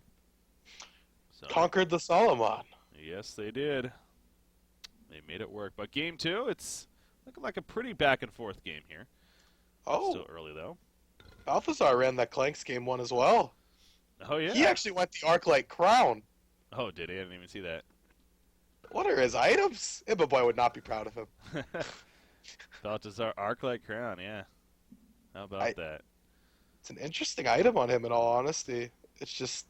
So, Conquered the Solomon. yes, they did. They made it work. But Game 2, it's looking like a pretty back-and-forth game here. Oh. Still early, though. Balthazar ran that Clanks game 1 as well. Oh, yeah. He actually went the Arclight Crown. Oh, did he? I didn't even see that. What are his items? Imba Boy would not be proud of him. Balthazar Arclight Crown, yeah. How about that? It's an interesting item on him, in all honesty. It's just...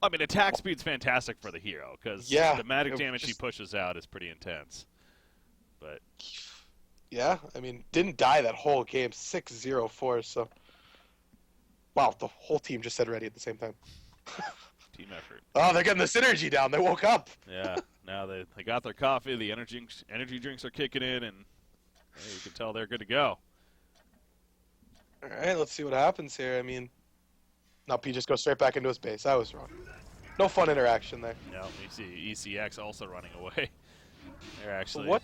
I mean, attack speed's fantastic for the hero, because the magic damage he pushes out is pretty intense. But yeah, I mean, didn't die that whole game. 6-0-4, so... Wow, the whole team just said ready at the same time. team effort. Oh, they're getting the synergy down. They woke up. Yeah, now they got their coffee, the energy drinks are kicking in, and hey, you can tell they're good to go. All right, let's see what happens here. I mean... No, P just goes straight back into his base. I was wrong. No fun interaction there. Now we see ECX also running away. They're actually What?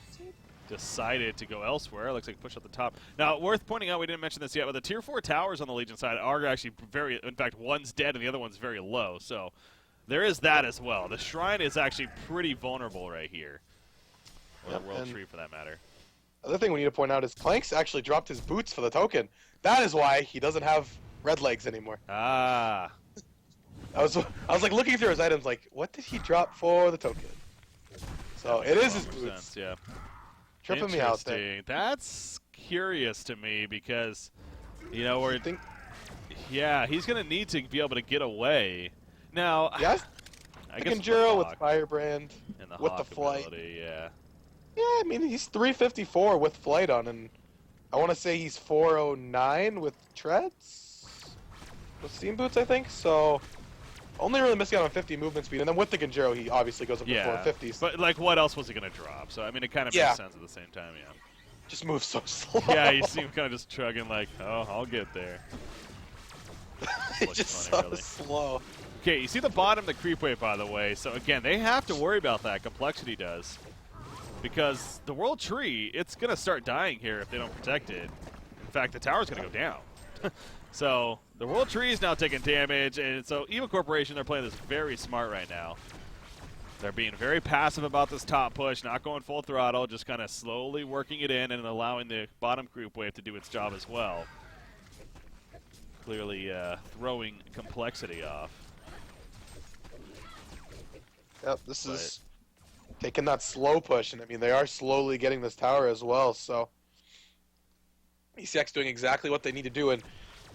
decided to go elsewhere. Looks like push at the top. Now, worth pointing out, we didn't mention this yet, but the Tier 4 towers on the Legion side are actually very... In fact, one's dead and the other one's very low. So there is that as well. The Shrine is actually pretty vulnerable right here. Or the World Tree, for that matter. Other thing we need to point out is Clanks actually dropped his boots for the token. That is why he doesn't have red legs anymore. Ah. I was like looking through his items like, what did he drop for the token? So it is his boots. Sense, yeah. Tripping me out there. Interesting. That's curious to me because, we're... Think, Yeah, he's going to need to be able to get away. Now, yes, I the guess Conjuro with Firebrand, and the with the Hawk flight. ability, yeah. Yeah, I mean, he's 354 with flight on, and I want to say he's 409 with treads? With steam boots, I think, so... Only really missing out on 50 movement speed, and then with the Conjuro, he obviously goes up to 450s. But, like, what else was he going to drop? So, I mean, it kind of makes sense at the same time, yeah. Just moves so slow. Yeah, you see him kind of just chugging like, oh, I'll get there. It's just so really slow. Okay, you see the bottom of the creep wave, by the way. So, again, they have to worry about that. Complexity does. Because the World Tree, it's going to start dying here if they don't protect it. In fact, the tower's going to go down. So, the World Tree is now taking damage, and so Evil Corporation, they're playing this very smart right now. They're being very passive about this top push, not going full throttle, just kind of slowly working it in and allowing the bottom creep wave to do its job as well. Clearly throwing complexity off. Yep, this is taking that slow push, and I mean, they are slowly getting this tower as well, so... ECX doing exactly what they need to do, and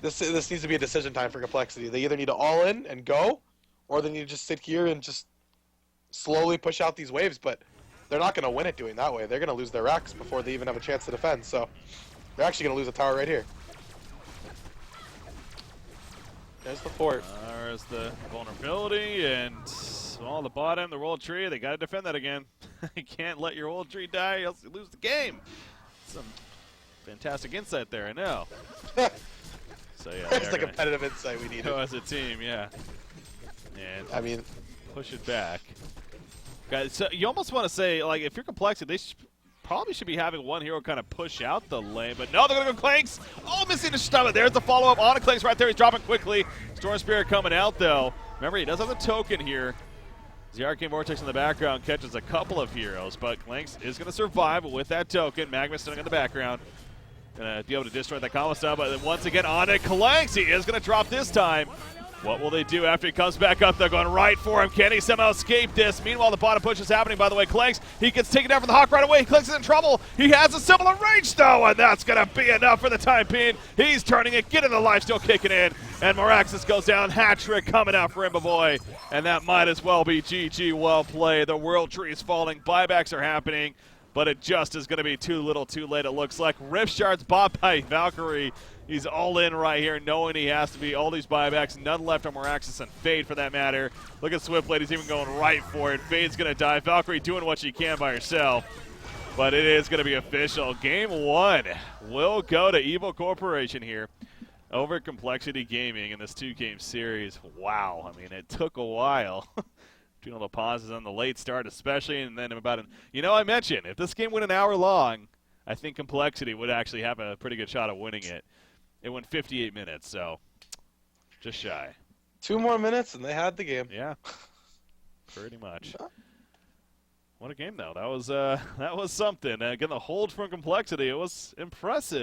this needs to be a decision time for complexity. They either need to all in and go, or they need to just sit here and just slowly push out these waves, but they're not going to win it doing that way. They're going to lose their racks before they even have a chance to defend. So they're actually going to lose a tower right here. There's the fort. There's the vulnerability, and all the bottom, the roll tree, they got to defend that again. You can't let your old tree die, else you lose the game. Some fantastic insight there, I know. So yeah, That's the competitive insight we needed. go as a team, yeah. And I mean, push it back. Guys, so you almost want to say, like, if you're Complexity, they probably should be having one hero kind of push out the lane, but no, they're going to go Clanks. Oh, missing the stomach. There's the follow-up on a Clanks right there. He's dropping quickly. Storm Spirit coming out, though. Remember, he does have the token here. The Arcane Vortex in the background catches a couple of heroes, but Clanks is going to survive with that token. Magma sitting in the background. Going to be able to destroy that combo style, but then once again on it, Clanks, he is going to drop this time. What will they do after he comes back up? They're going right for him. Can he somehow escape this? Meanwhile, the bottom push is happening, by the way. Clanks, he gets taken down from the Hawk right away. Clanks is in trouble. He has a similar range, though, and that's going to be enough for the time being. He's turning it, getting the life still kicking in, and Miraxis goes down. Hat trick coming out for Imba and that might as well be GG. Well played. The world tree is falling. Buybacks are happening, but it just is going to be too little too late, it looks like. Rift Shards bought by Valkyrie. He's all in right here, knowing he has to be. All these buybacks, none left on Miraxis and Fade for that matter. Look at Swiftblade, he's even going right for it. Fade's going to die. Valkyrie doing what she can by herself. But it is going to be official. Game 1 will go to Evil Corporation here over Complexity Gaming in this 2-game series. Wow, I mean, it took a while. Between all the pauses on the late start especially, and then about an... You know, I mentioned, if this game went an hour long, I think Complexity would actually have a pretty good shot at winning it. It went 58 minutes, so just shy. 2 more minutes and they had the game. Yeah, pretty much. What a game, though. That was something. Getting the hold from Complexity, it was impressive.